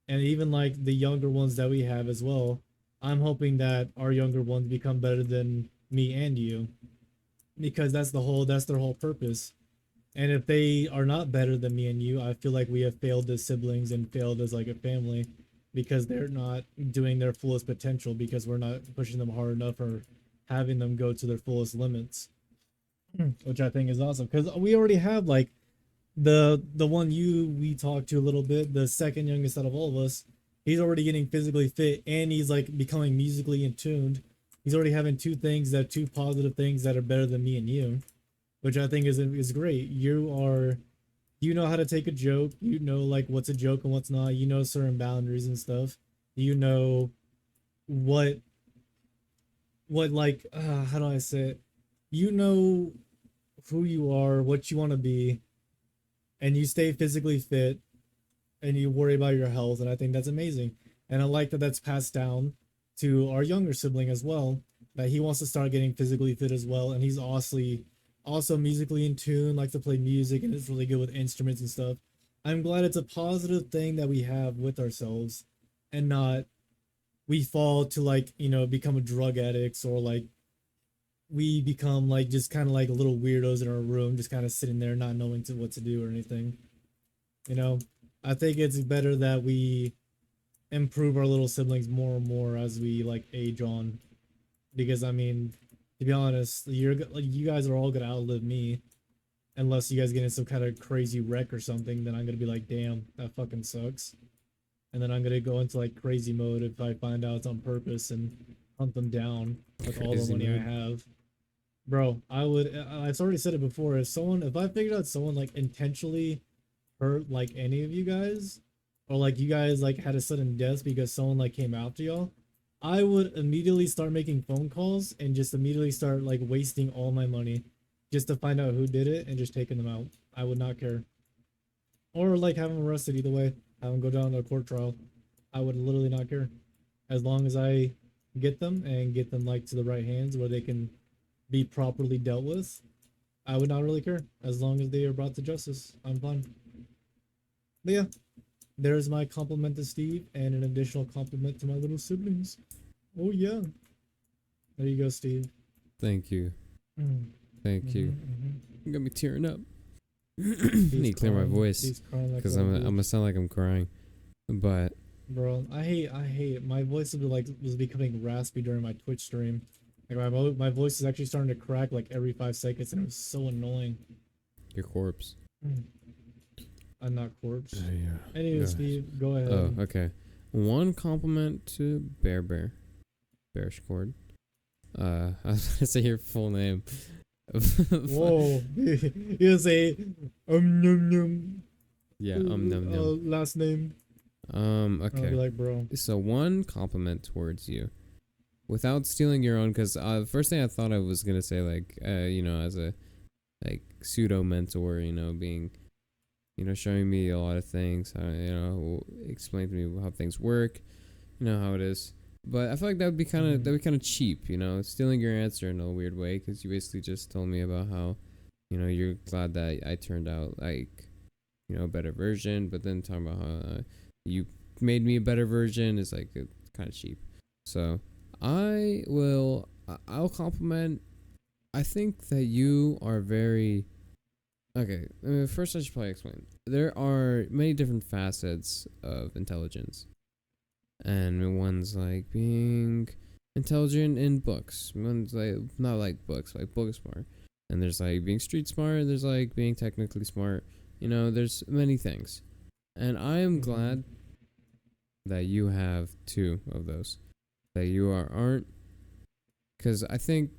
[SPEAKER 2] And even like the younger ones that we have as well, I'm hoping that our younger ones become better than me and you, because that's their whole purpose. And if they are not better than me and you, I feel like we have failed as siblings and failed as like a family, because they're not doing their fullest potential, because we're not pushing them hard enough or having them go to their fullest limits, which I think is awesome. Because we already have like the one we talked to a little bit, the second youngest out of all of us. He's already getting physically fit and he's like becoming musically in tuned. He's already having two positive things that are better than me and you, which I think is great. You know how to take a joke. You know like what's a joke and what's not. You know certain boundaries and stuff. You know what like how do I say it? You know who you are, what you want to be, and you stay physically fit and you worry about your health, and I think that's amazing. And I like that that's passed down to our younger sibling as well, that he wants to start getting physically fit as well, and he's also musically in tune, likes to play music and is really good with instruments and stuff. I'm glad it's a positive thing that we have with ourselves, and not we fall to like, become a drug addicts, or like we become like just kind of like little weirdos in our room, just kind of sitting there not knowing what to do or anything. You know, I think it's better that we improve our little siblings more and more as we like age on, because I mean, to be honest, you guys are all gonna outlive me, unless you guys get in some kind of crazy wreck or something. Then I'm gonna be like, damn, that fucking sucks, and then I'm gonna go into like crazy mode if I find out it's on purpose and hunt them down with all the
[SPEAKER 1] Crazy
[SPEAKER 2] money I
[SPEAKER 1] mode.
[SPEAKER 2] have. Bro, I've already said it before. If I figured out someone like intentionally hurt like any of you guys, or like you guys like had a sudden death because someone like came after y'all, I would immediately start making phone calls and just immediately start like wasting all my money just to find out who did it and just taking them out. I would not care. Or like have them arrested, either way. Have them go down to a court trial. I would literally not care. As long as I get them and get them like to the right hands where they can be properly dealt with, I would not really care. As long as they are brought to justice, I'm fine. But yeah, there's my compliment to Steve and an additional compliment to my little siblings. Oh yeah. There you go, Steve.
[SPEAKER 1] Thank you.
[SPEAKER 2] Mm.
[SPEAKER 1] Thank
[SPEAKER 2] Mm-hmm,
[SPEAKER 1] you.
[SPEAKER 2] mm-hmm.
[SPEAKER 1] You got me tearing up. I
[SPEAKER 2] He's
[SPEAKER 1] need to clear my
[SPEAKER 2] crying.
[SPEAKER 1] voice
[SPEAKER 2] He's crying like a
[SPEAKER 1] because
[SPEAKER 2] little
[SPEAKER 1] I'm gonna
[SPEAKER 2] bitch.
[SPEAKER 1] sound like I'm crying. But
[SPEAKER 2] Bro, I hate my voice was becoming raspy during my Twitch stream. Like my voice is actually starting to crack like every 5 seconds, and it was so annoying.
[SPEAKER 1] your corpse.
[SPEAKER 2] Mm. I'm not corpse.
[SPEAKER 1] Yeah.
[SPEAKER 2] Anyway,
[SPEAKER 1] Go ahead.
[SPEAKER 2] Steve, go
[SPEAKER 1] Oh,
[SPEAKER 2] ahead.
[SPEAKER 1] okay. One compliment to Bearish Cord. I was gonna say your full name.
[SPEAKER 2] Whoa, you say num num
[SPEAKER 1] Yeah. Num num.
[SPEAKER 2] last name. I'll be
[SPEAKER 1] Okay.
[SPEAKER 2] like, bro.
[SPEAKER 1] So one compliment towards you, without stealing your own, because the first thing I thought I was gonna say, like, as a like pseudo mentor, being, showing me a lot of things, explain to me how things work, how it is. But I feel like that would be kind of cheap, you know, stealing your answer in a weird way, because you basically just told me about how, you know, you're glad that I turned out like, you know, a better version, but then talking about how you made me a better version is like kind of cheap. So I'll compliment. I think that you are very okay. First, I should probably explain. There are many different facets of intelligence, and one's like being intelligent in books. One's like not like books, like book smart. And there's like being street smart. And there's like being technically smart. You know, there's many things, and I am
[SPEAKER 2] Mhm.
[SPEAKER 1] glad that you have two of those. That you aren't, because I think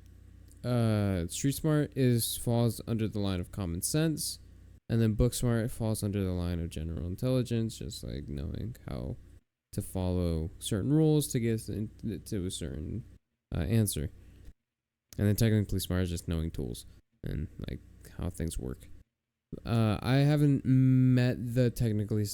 [SPEAKER 1] street smart is falls under the line of common sense, and then book smart falls under the line of general intelligence, just like knowing how to follow certain rules to get to a certain answer. And then technically smart is just knowing tools and like how things work. I haven't met the technically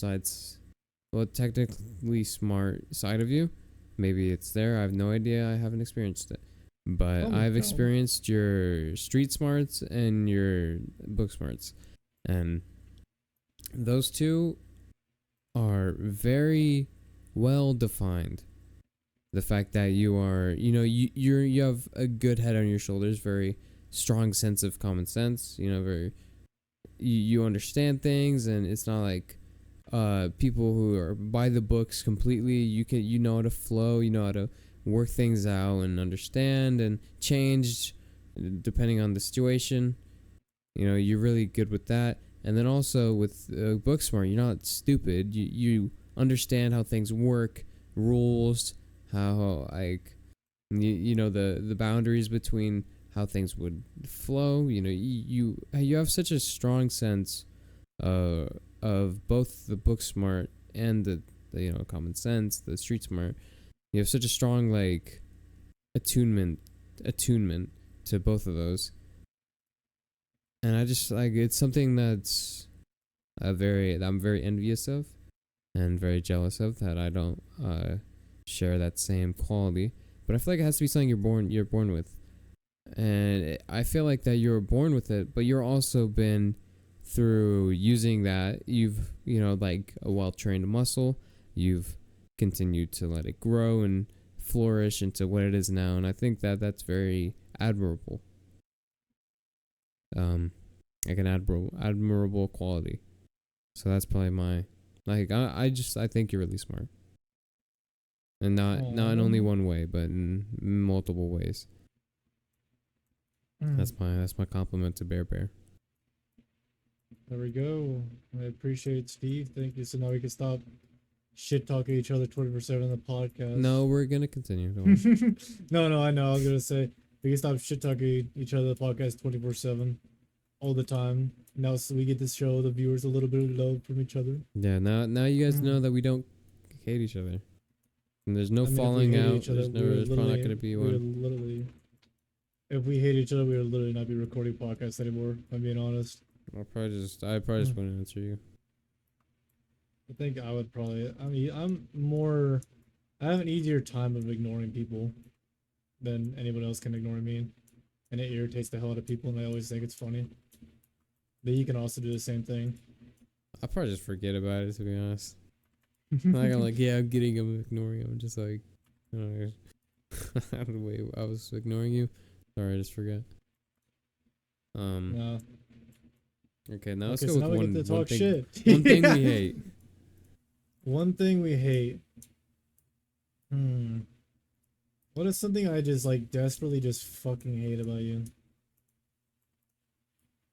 [SPEAKER 1] smart side of you. Maybe it's there. I have no idea. I haven't experienced it. But
[SPEAKER 2] Probably
[SPEAKER 1] I've
[SPEAKER 2] don't.
[SPEAKER 1] experienced your street smarts and your book smarts. And those two are very well defined. The fact that you are, you know, you have a good head on your shoulders, very strong sense of common sense, you know, very you understand things, and it's not like people who are by the books completely. You know how to flow, you know how to work things out and understand and change depending on the situation. You know, you're really good with that. And then also with Booksmart, you're not stupid. You understand how things work, rules, how like you know the boundaries between how things would flow. You know, you have such a strong sense uh of both the book smart and the you know common sense, the street smart. You have such a strong like attunement attunement to both of those, and I just like it's something that's that I'm very envious of and very jealous of, that I don't share that same quality. But I feel like it has to be something you're born with, and I feel like that you're born with it, but you're also been through using that. You've you know like a well trained muscle. You've continued to let it grow and flourish into what it is now, and I think that that's very admirable. Um, like an admirable quality. So that's probably my like I think you're really smart, and not in only
[SPEAKER 2] Aw.
[SPEAKER 1] one way, but in multiple ways.
[SPEAKER 2] Mm.
[SPEAKER 1] That's my compliment to Bear Bear.
[SPEAKER 2] There we go. I appreciate Steve. Thank you. So now we can stop shit talking each other 24/7 on the podcast.
[SPEAKER 1] No, we're gonna continue. Don't worry.
[SPEAKER 2] No, I know. I was gonna say we can stop shit talking each other on the podcast 24/7 all the time. Now, so we get to show the viewers a little bit of love from each other.
[SPEAKER 1] Yeah, now you guys
[SPEAKER 2] Mm.
[SPEAKER 1] know that we don't hate each other, and there's no
[SPEAKER 2] I mean, if we
[SPEAKER 1] falling
[SPEAKER 2] hated
[SPEAKER 1] out.
[SPEAKER 2] each other,
[SPEAKER 1] There's probably not gonna be one.
[SPEAKER 2] if we hate each other, we would literally not be recording podcasts anymore. If I'm being honest.
[SPEAKER 1] I probably just
[SPEAKER 2] Mm.
[SPEAKER 1] wouldn't answer you.
[SPEAKER 2] I think I would probably. I mean, I have an easier time of ignoring people than anyone else can ignore me, and it irritates the hell out of people, and I always think it's funny. But you can also do the same thing.
[SPEAKER 1] I'll probably just forget about it, to be honest. Like I'm like, yeah, I'm getting him, ignoring him. Just like, I don't know. Out of the way, I was ignoring you. Sorry, I just forgot. Um.
[SPEAKER 2] Yeah.
[SPEAKER 1] Okay, now let's
[SPEAKER 2] Okay,
[SPEAKER 1] go
[SPEAKER 2] so
[SPEAKER 1] with
[SPEAKER 2] now we get to
[SPEAKER 1] one
[SPEAKER 2] talk
[SPEAKER 1] thing.
[SPEAKER 2] shit.
[SPEAKER 1] One thing
[SPEAKER 2] Yeah.
[SPEAKER 1] we hate.
[SPEAKER 2] One thing we hate. Hmm. What is something I just like desperately just fucking hate about you?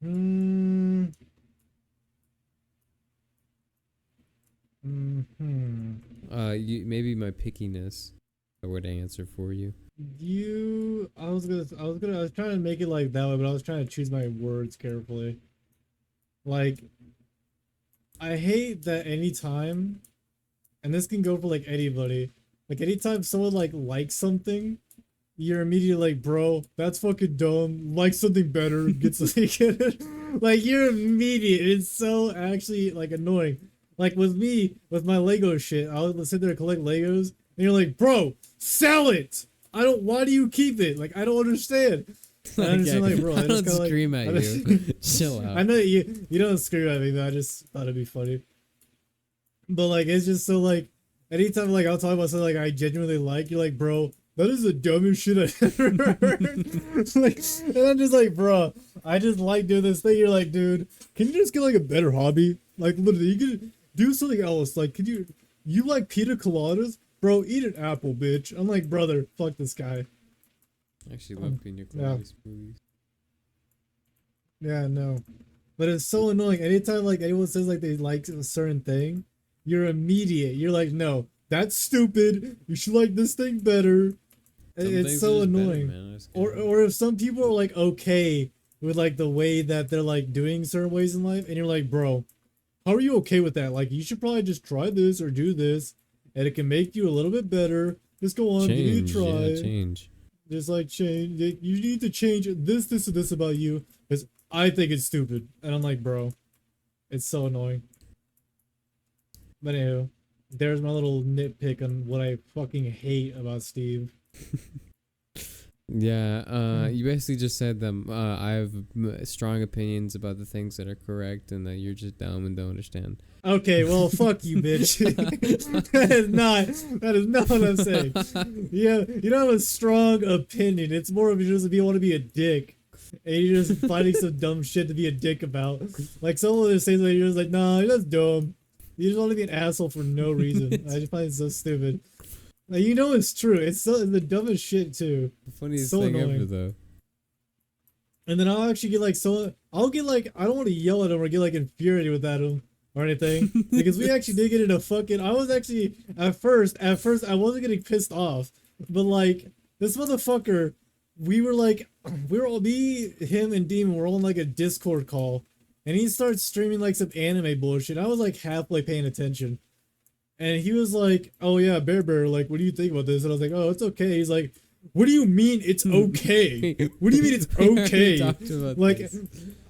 [SPEAKER 2] Hmm. Hmm.
[SPEAKER 1] Maybe my pickiness. I would answer for you.
[SPEAKER 2] I was trying to make it like that way, but I was trying to choose my words carefully. Like, I hate that anytime, and this can go for like anybody, like anytime someone like likes something, you're immediately like, bro, that's fucking dumb. Like something better, get something. Like you're immediate. It's so actually like annoying. Like with me, with my Lego shit, I'll sit there and collect Legos, you're like, bro, sell it. I don't. Why do you keep it? Like, I don't understand. And I'm just like, bro,
[SPEAKER 1] I don't scream
[SPEAKER 2] like,
[SPEAKER 1] at you. Chill out.
[SPEAKER 2] I know you don't scream at me, but I just thought it'd be funny. But like, it's just so like, anytime like I'll talk about something like I genuinely like, you're like, bro, that is the dumbest shit I've ever heard. Like, and I'm just like, bro, I just like doing this thing. You're like, dude, can you just get like a better hobby? Like, literally, you could do something else. Like, could you like pina coladas? Bro, eat an apple, bitch. I'm like, brother, fuck this guy.
[SPEAKER 1] I actually love pina
[SPEAKER 2] Yeah.
[SPEAKER 1] colada smoothies.
[SPEAKER 2] Yeah, no. But it's so annoying. Anytime like anyone says like they like a certain thing, you're immediate. You're like, no, that's stupid. You should like this thing better.
[SPEAKER 1] Some
[SPEAKER 2] It's
[SPEAKER 1] things
[SPEAKER 2] so
[SPEAKER 1] are just better,
[SPEAKER 2] annoying.
[SPEAKER 1] man. I just
[SPEAKER 2] Or
[SPEAKER 1] can't-
[SPEAKER 2] or if some people are like okay with like the way that they're like doing certain ways in life, and you're like, bro, how are you okay with that? Like, you should probably just try this or do this, and it can make you a little bit better. Just go on, give it a try.
[SPEAKER 1] Yeah, change.
[SPEAKER 2] Just like change. You need to change this, and this about you, because I think it's stupid. And I'm like, bro, it's so annoying. But anyway, there's my little nitpick on what I fucking hate about Steve.
[SPEAKER 1] Yeah, you basically just said that I have strong opinions about the things that are correct and that you're just dumb and don't understand.
[SPEAKER 2] Okay, well, fuck you, bitch. That is not what I'm saying. Yeah, you don't have a strong opinion. It's more of you just want to be a dick. And you're just finding some dumb shit to be a dick about. Like, someone just says, like, you're just like, nah, that's dumb. You just want to be an asshole for no reason. I just find it so stupid. Like, you know it's true. It's the dumbest shit, too.
[SPEAKER 1] The funniest
[SPEAKER 2] So
[SPEAKER 1] thing
[SPEAKER 2] annoying.
[SPEAKER 1] ever, though.
[SPEAKER 2] And then I'll actually get, like, I'll get, like, I don't want to yell at him or get, like, infuriated at him or anything. Because we actually did get in a fucking... I was actually... At first, I wasn't getting pissed off. But, like, this motherfucker... We were, like... We were all... Me, him, and Demon were all on, like, a Discord call. And he starts streaming, like, some anime bullshit. I was, like, halfway paying attention. And he was like, oh yeah, Bear, like, what do you think about this? And I was like, oh, it's okay. He's like, what do you mean it's okay? What do you mean it's okay? Like,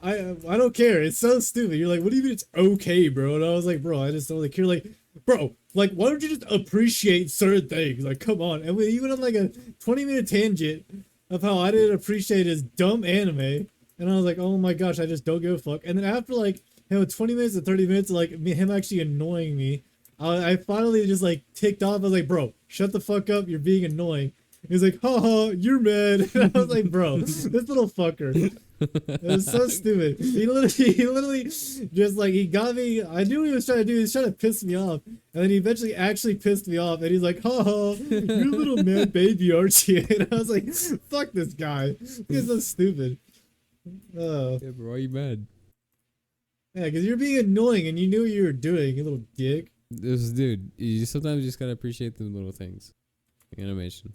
[SPEAKER 2] I don't care. It's so stupid. You're like, what do you mean it's okay, bro? And I was like, bro, I just don't really care. Like, bro, like, why don't you just appreciate certain things? Like, come on. And we went on like a 20-minute tangent of how I didn't appreciate his dumb anime. And I was like, oh my gosh, I just don't give a fuck. And then after like, 20 minutes to 30 minutes, like him actually annoying me, I finally just like ticked off. I was like, bro, shut the fuck up. You're being annoying. He's like, haha, you're mad. And I was like, bro, this little fucker. It was so stupid. He literally just like, he got me. I knew what he was trying to do. He was trying to piss me off. And then he eventually actually pissed me off. And he's like, haha, you're a little mad baby, aren't you? And I was like, fuck this guy. He's so stupid.
[SPEAKER 1] Yeah, bro, why are you mad?
[SPEAKER 2] Yeah, because you're being annoying and you knew what you were doing, you little dick.
[SPEAKER 1] This dude, you sometimes just gotta appreciate the little things. Like animation.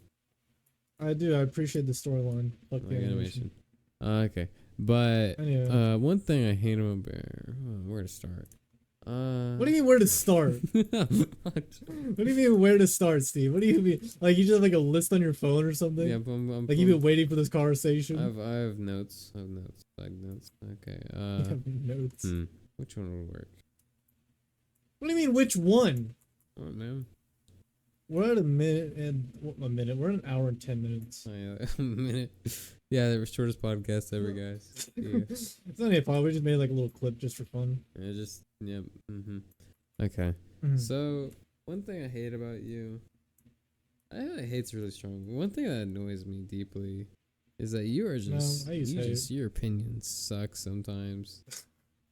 [SPEAKER 2] I do. I appreciate the storyline. Fuck
[SPEAKER 1] Like
[SPEAKER 2] the
[SPEAKER 1] animation. Okay. But
[SPEAKER 2] Anyway.
[SPEAKER 1] one thing I hate about Bear. Where to start?
[SPEAKER 2] What do you mean where to start? What do you mean where to start, Steve? What do you mean? Like, you just have like a list on your phone or something?
[SPEAKER 1] Yeah, I'm
[SPEAKER 2] Like, you've been waiting for this conversation?
[SPEAKER 1] I have notes. I have notes. Like notes. Okay.
[SPEAKER 2] You have notes.
[SPEAKER 1] Which one would work?
[SPEAKER 2] What do you mean, which one?
[SPEAKER 1] Oh man.
[SPEAKER 2] We're at a minute. We're at an hour and 10 minutes.
[SPEAKER 1] Oh, yeah, a minute. Yeah, the shortest podcast ever, guys. Yeah.
[SPEAKER 2] It's not even a problem. We just made like a little clip just for fun.
[SPEAKER 1] Yeah, just yeah. Okay.
[SPEAKER 2] Mhm.
[SPEAKER 1] So one thing I hate about you, hate's really strong. One thing that annoys me deeply is that you are just
[SPEAKER 2] I use hate.
[SPEAKER 1] your opinions suck sometimes.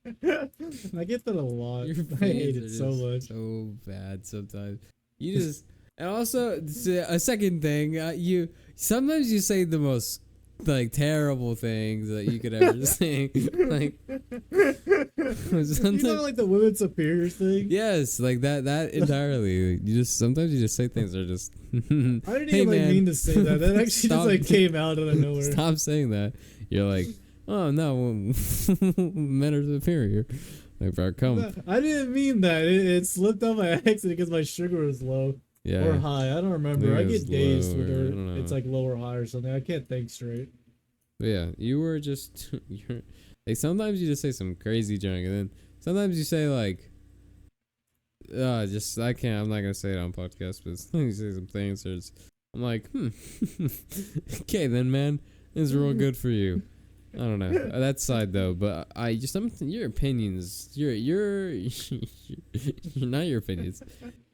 [SPEAKER 2] I get that a lot.
[SPEAKER 1] Your
[SPEAKER 2] I hate
[SPEAKER 1] opinions
[SPEAKER 2] it
[SPEAKER 1] are
[SPEAKER 2] so
[SPEAKER 1] just
[SPEAKER 2] much.
[SPEAKER 1] so bad sometimes. You just and also a second thing, you sometimes you say the most like terrible things that you could ever say. Like
[SPEAKER 2] You know, like the women superiors thing.
[SPEAKER 1] yes, like that entirely. You just say things that are just.
[SPEAKER 2] I didn't
[SPEAKER 1] Hey,
[SPEAKER 2] even like
[SPEAKER 1] man.
[SPEAKER 2] mean to say that. That actually
[SPEAKER 1] Stop.
[SPEAKER 2] just like came out of nowhere.
[SPEAKER 1] Stop saying that. You're like, oh no, men are superior. Like, bro, come.
[SPEAKER 2] I didn't mean that. It slipped out by accident because my sugar was low
[SPEAKER 1] Yeah.
[SPEAKER 2] or high. I don't remember.
[SPEAKER 1] Maybe
[SPEAKER 2] I
[SPEAKER 1] it was
[SPEAKER 2] get dazed
[SPEAKER 1] low,
[SPEAKER 2] with
[SPEAKER 1] or I
[SPEAKER 2] it.
[SPEAKER 1] don't
[SPEAKER 2] It's
[SPEAKER 1] know.
[SPEAKER 2] like low or high or something. I can't think straight.
[SPEAKER 1] But yeah, you were just. You're like sometimes you just say some crazy junk, and then sometimes you say like. just I can't. I'm not gonna say it on podcast, but let me say some things. I'm like, okay then, man. This is real good for you. I don't know that side though, but I just your opinions. You're not your opinions.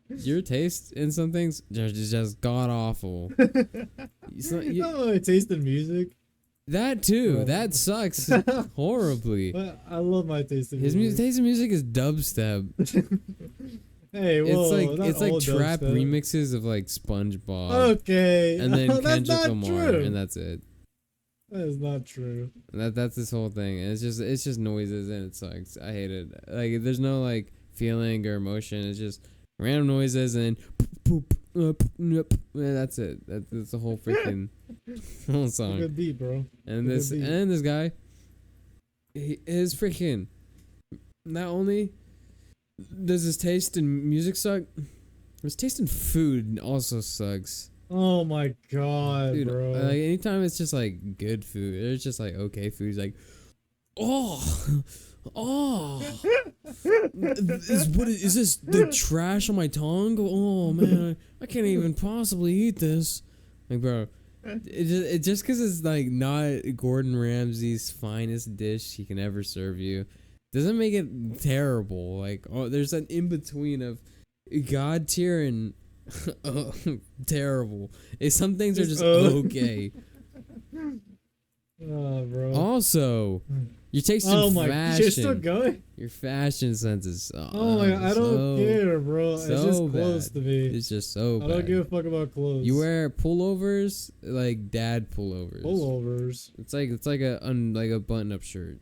[SPEAKER 1] Your taste in some things are just god awful.
[SPEAKER 2] Oh, I taste in music.
[SPEAKER 1] That too.
[SPEAKER 2] Well.
[SPEAKER 1] That sucks horribly.
[SPEAKER 2] But I love my taste in
[SPEAKER 1] His
[SPEAKER 2] music.
[SPEAKER 1] taste in music is dubstep.
[SPEAKER 2] Hey, whoa,
[SPEAKER 1] it's like trap
[SPEAKER 2] dubstep.
[SPEAKER 1] remixes of like SpongeBob.
[SPEAKER 2] Okay,
[SPEAKER 1] And then
[SPEAKER 2] that's
[SPEAKER 1] Kendrick
[SPEAKER 2] not
[SPEAKER 1] Lamar,
[SPEAKER 2] true.
[SPEAKER 1] and that's it.
[SPEAKER 2] That is not true.
[SPEAKER 1] That's this whole thing. And it's just noises and it sucks. I hate it. Like there's no like feeling or emotion. It's just random noises and poop, and that's it. That's the whole freaking whole song.
[SPEAKER 2] Good beat, bro.
[SPEAKER 1] And
[SPEAKER 2] Good
[SPEAKER 1] this
[SPEAKER 2] beat.
[SPEAKER 1] and this guy, his freaking not only does his taste in music suck, his taste in food also sucks.
[SPEAKER 2] Oh my god,
[SPEAKER 1] Dude,
[SPEAKER 2] bro.
[SPEAKER 1] like anytime it's just like good food, it's just like okay food. He's like, oh, is this the trash on my tongue? Oh man, I can't even possibly eat this. Like, bro, it just because it's like not Gordon Ramsay's finest dish he can ever serve you, doesn't make it terrible. Like, oh, there's an in between of God tier and terrible. Some things are just okay.
[SPEAKER 2] Oh, bro.
[SPEAKER 1] Also, your taste in fashion.
[SPEAKER 2] You're still going?
[SPEAKER 1] Your fashion sense is
[SPEAKER 2] Oh my god, I don't care, bro. It's just
[SPEAKER 1] so
[SPEAKER 2] clothes
[SPEAKER 1] bad.
[SPEAKER 2] to me.
[SPEAKER 1] It's just so bad.
[SPEAKER 2] I don't give a fuck about clothes.
[SPEAKER 1] You wear pullovers, like dad pullovers.
[SPEAKER 2] pullovers.
[SPEAKER 1] It's like a button-up shirt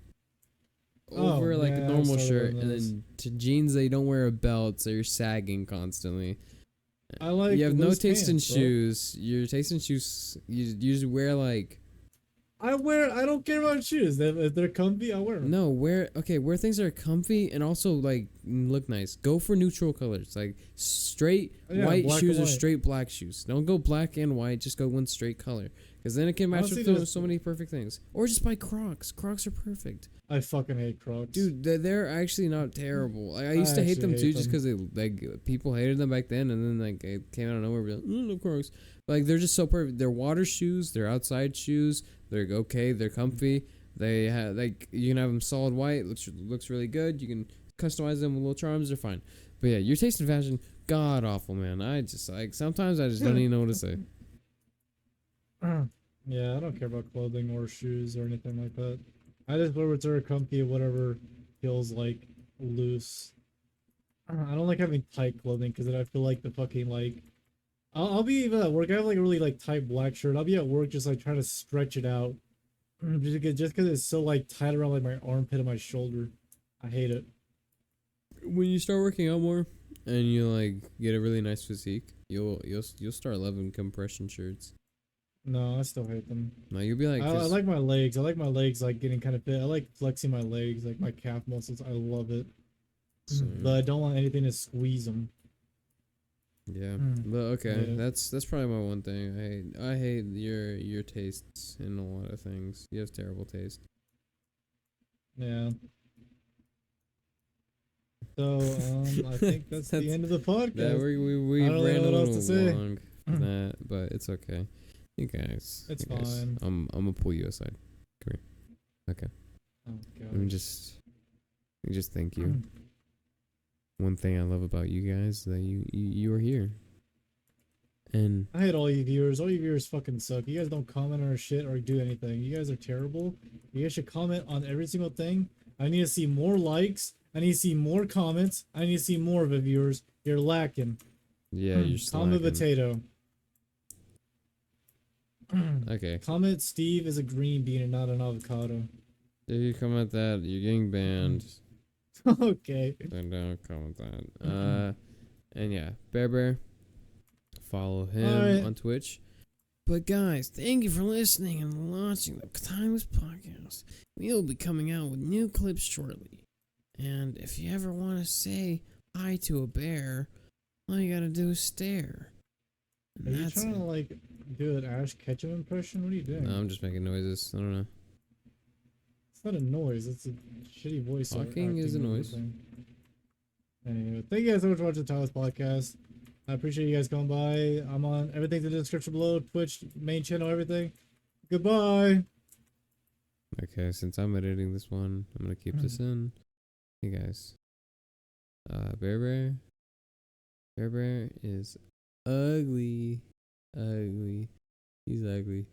[SPEAKER 1] over like
[SPEAKER 2] yeah,
[SPEAKER 1] a
[SPEAKER 2] I
[SPEAKER 1] normal
[SPEAKER 2] started
[SPEAKER 1] shirt,
[SPEAKER 2] wearing
[SPEAKER 1] and
[SPEAKER 2] those.
[SPEAKER 1] then to jeans that you don't wear a belt, so you're sagging constantly.
[SPEAKER 2] I like
[SPEAKER 1] You have no
[SPEAKER 2] loose
[SPEAKER 1] taste in
[SPEAKER 2] pants, bro.
[SPEAKER 1] shoes. Your taste in shoes, you just wear like
[SPEAKER 2] I don't care about shoes. If they're comfy, I wear them.
[SPEAKER 1] no wear things that are comfy and also like look nice. Go for neutral colors, like straight
[SPEAKER 2] Yeah,
[SPEAKER 1] white
[SPEAKER 2] black
[SPEAKER 1] shoes
[SPEAKER 2] and
[SPEAKER 1] or
[SPEAKER 2] white.
[SPEAKER 1] straight black shoes. Don't go black and white. Just go one straight color, because then it can match
[SPEAKER 2] Honestly,
[SPEAKER 1] with
[SPEAKER 2] there's-
[SPEAKER 1] so many perfect things. Or just buy Crocs. Crocs are perfect.
[SPEAKER 2] I fucking hate Crocs.
[SPEAKER 1] Dude, they're actually not terrible. Like, I used to hate
[SPEAKER 2] actually
[SPEAKER 1] them
[SPEAKER 2] hate
[SPEAKER 1] too, just
[SPEAKER 2] them.
[SPEAKER 1] because people hated them back then, and then like it came out of nowhere. Be like, no Crocs. But, like they're just so perfect. They're water shoes. They're outside shoes. They're okay. They're comfy. They have like you can have them solid white. Looks really good. You can customize them with little charms. They're fine. But yeah, your taste in fashion, god awful, man. I just like sometimes I just don't even know what to say.
[SPEAKER 2] Yeah, I don't care about clothing or shoes or anything like that. I just wear what's very comfy, whatever feels like loose. I don't like having tight clothing because then I feel like the fucking like. I'll be even at work. I have like a really like tight black shirt. I'll be at work just like trying to stretch it out, just because it's so like tight around like my armpit and my shoulder. I hate it.
[SPEAKER 1] When you start working out more and you like get a really nice physique, you'll start loving compression shirts.
[SPEAKER 2] No, I still hate them.
[SPEAKER 1] No, you'll be like,
[SPEAKER 2] I like my legs. I like my legs like getting kind of fit. I like flexing my legs, like my calf muscles. I love it. But I don't want anything to squeeze them.
[SPEAKER 1] yeah. But okay,
[SPEAKER 2] Yeah.
[SPEAKER 1] that's probably my one thing. I hate your tastes in a lot of things. You have terrible taste.
[SPEAKER 2] Yeah. So I think that's the end of the podcast.
[SPEAKER 1] Yeah, we
[SPEAKER 2] I don't
[SPEAKER 1] ran
[SPEAKER 2] know
[SPEAKER 1] a
[SPEAKER 2] what
[SPEAKER 1] little
[SPEAKER 2] else to say.
[SPEAKER 1] long for that, but it's okay. You guys,
[SPEAKER 2] It's
[SPEAKER 1] you guys,
[SPEAKER 2] fine.
[SPEAKER 1] I'm gonna pull you aside. Come here. Okay.
[SPEAKER 2] Oh,
[SPEAKER 1] Let me
[SPEAKER 2] God.
[SPEAKER 1] just thank you. One thing I love about you guys is that you are here. And
[SPEAKER 2] I hate all you viewers. All you viewers fucking suck. You guys don't comment on our shit or do anything. You guys are terrible. You guys should comment on every single thing. I need to see more likes. I need to see more comments. I need to see more of it, viewers. You're lacking.
[SPEAKER 1] yeah, you're still
[SPEAKER 2] Comment
[SPEAKER 1] lacking.
[SPEAKER 2] potato.
[SPEAKER 1] Okay.
[SPEAKER 2] Comment Steve is a green bean and not an avocado.
[SPEAKER 1] If you comment that, you're getting banned.
[SPEAKER 2] Okay.
[SPEAKER 1] Then don't comment that. And yeah, Bear, follow him
[SPEAKER 2] Alright.
[SPEAKER 1] on Twitch. But guys, thank you for listening and watching the Timeless Podcast. We'll be coming out with new clips shortly. And if you ever want to say hi to a bear, all you gotta do is stare. And
[SPEAKER 2] Are you
[SPEAKER 1] that's
[SPEAKER 2] trying
[SPEAKER 1] it.
[SPEAKER 2] to like do an Ash Ketchum impression? What are you doing?
[SPEAKER 1] No, I'm just making noises. I don't know.
[SPEAKER 2] It's not a noise. It's a shitty voice.
[SPEAKER 1] Talking is a
[SPEAKER 2] acting
[SPEAKER 1] noise.
[SPEAKER 2] thing. Anyway, thank you guys so much for watching the Tyler's podcast. I appreciate you guys coming by. I'm on everything's in the description below. Twitch, main channel, everything. Goodbye.
[SPEAKER 1] Okay, since I'm editing this one, I'm gonna keep this in. Hey guys. Bear Bear is ugly. Ugly. He's ugly.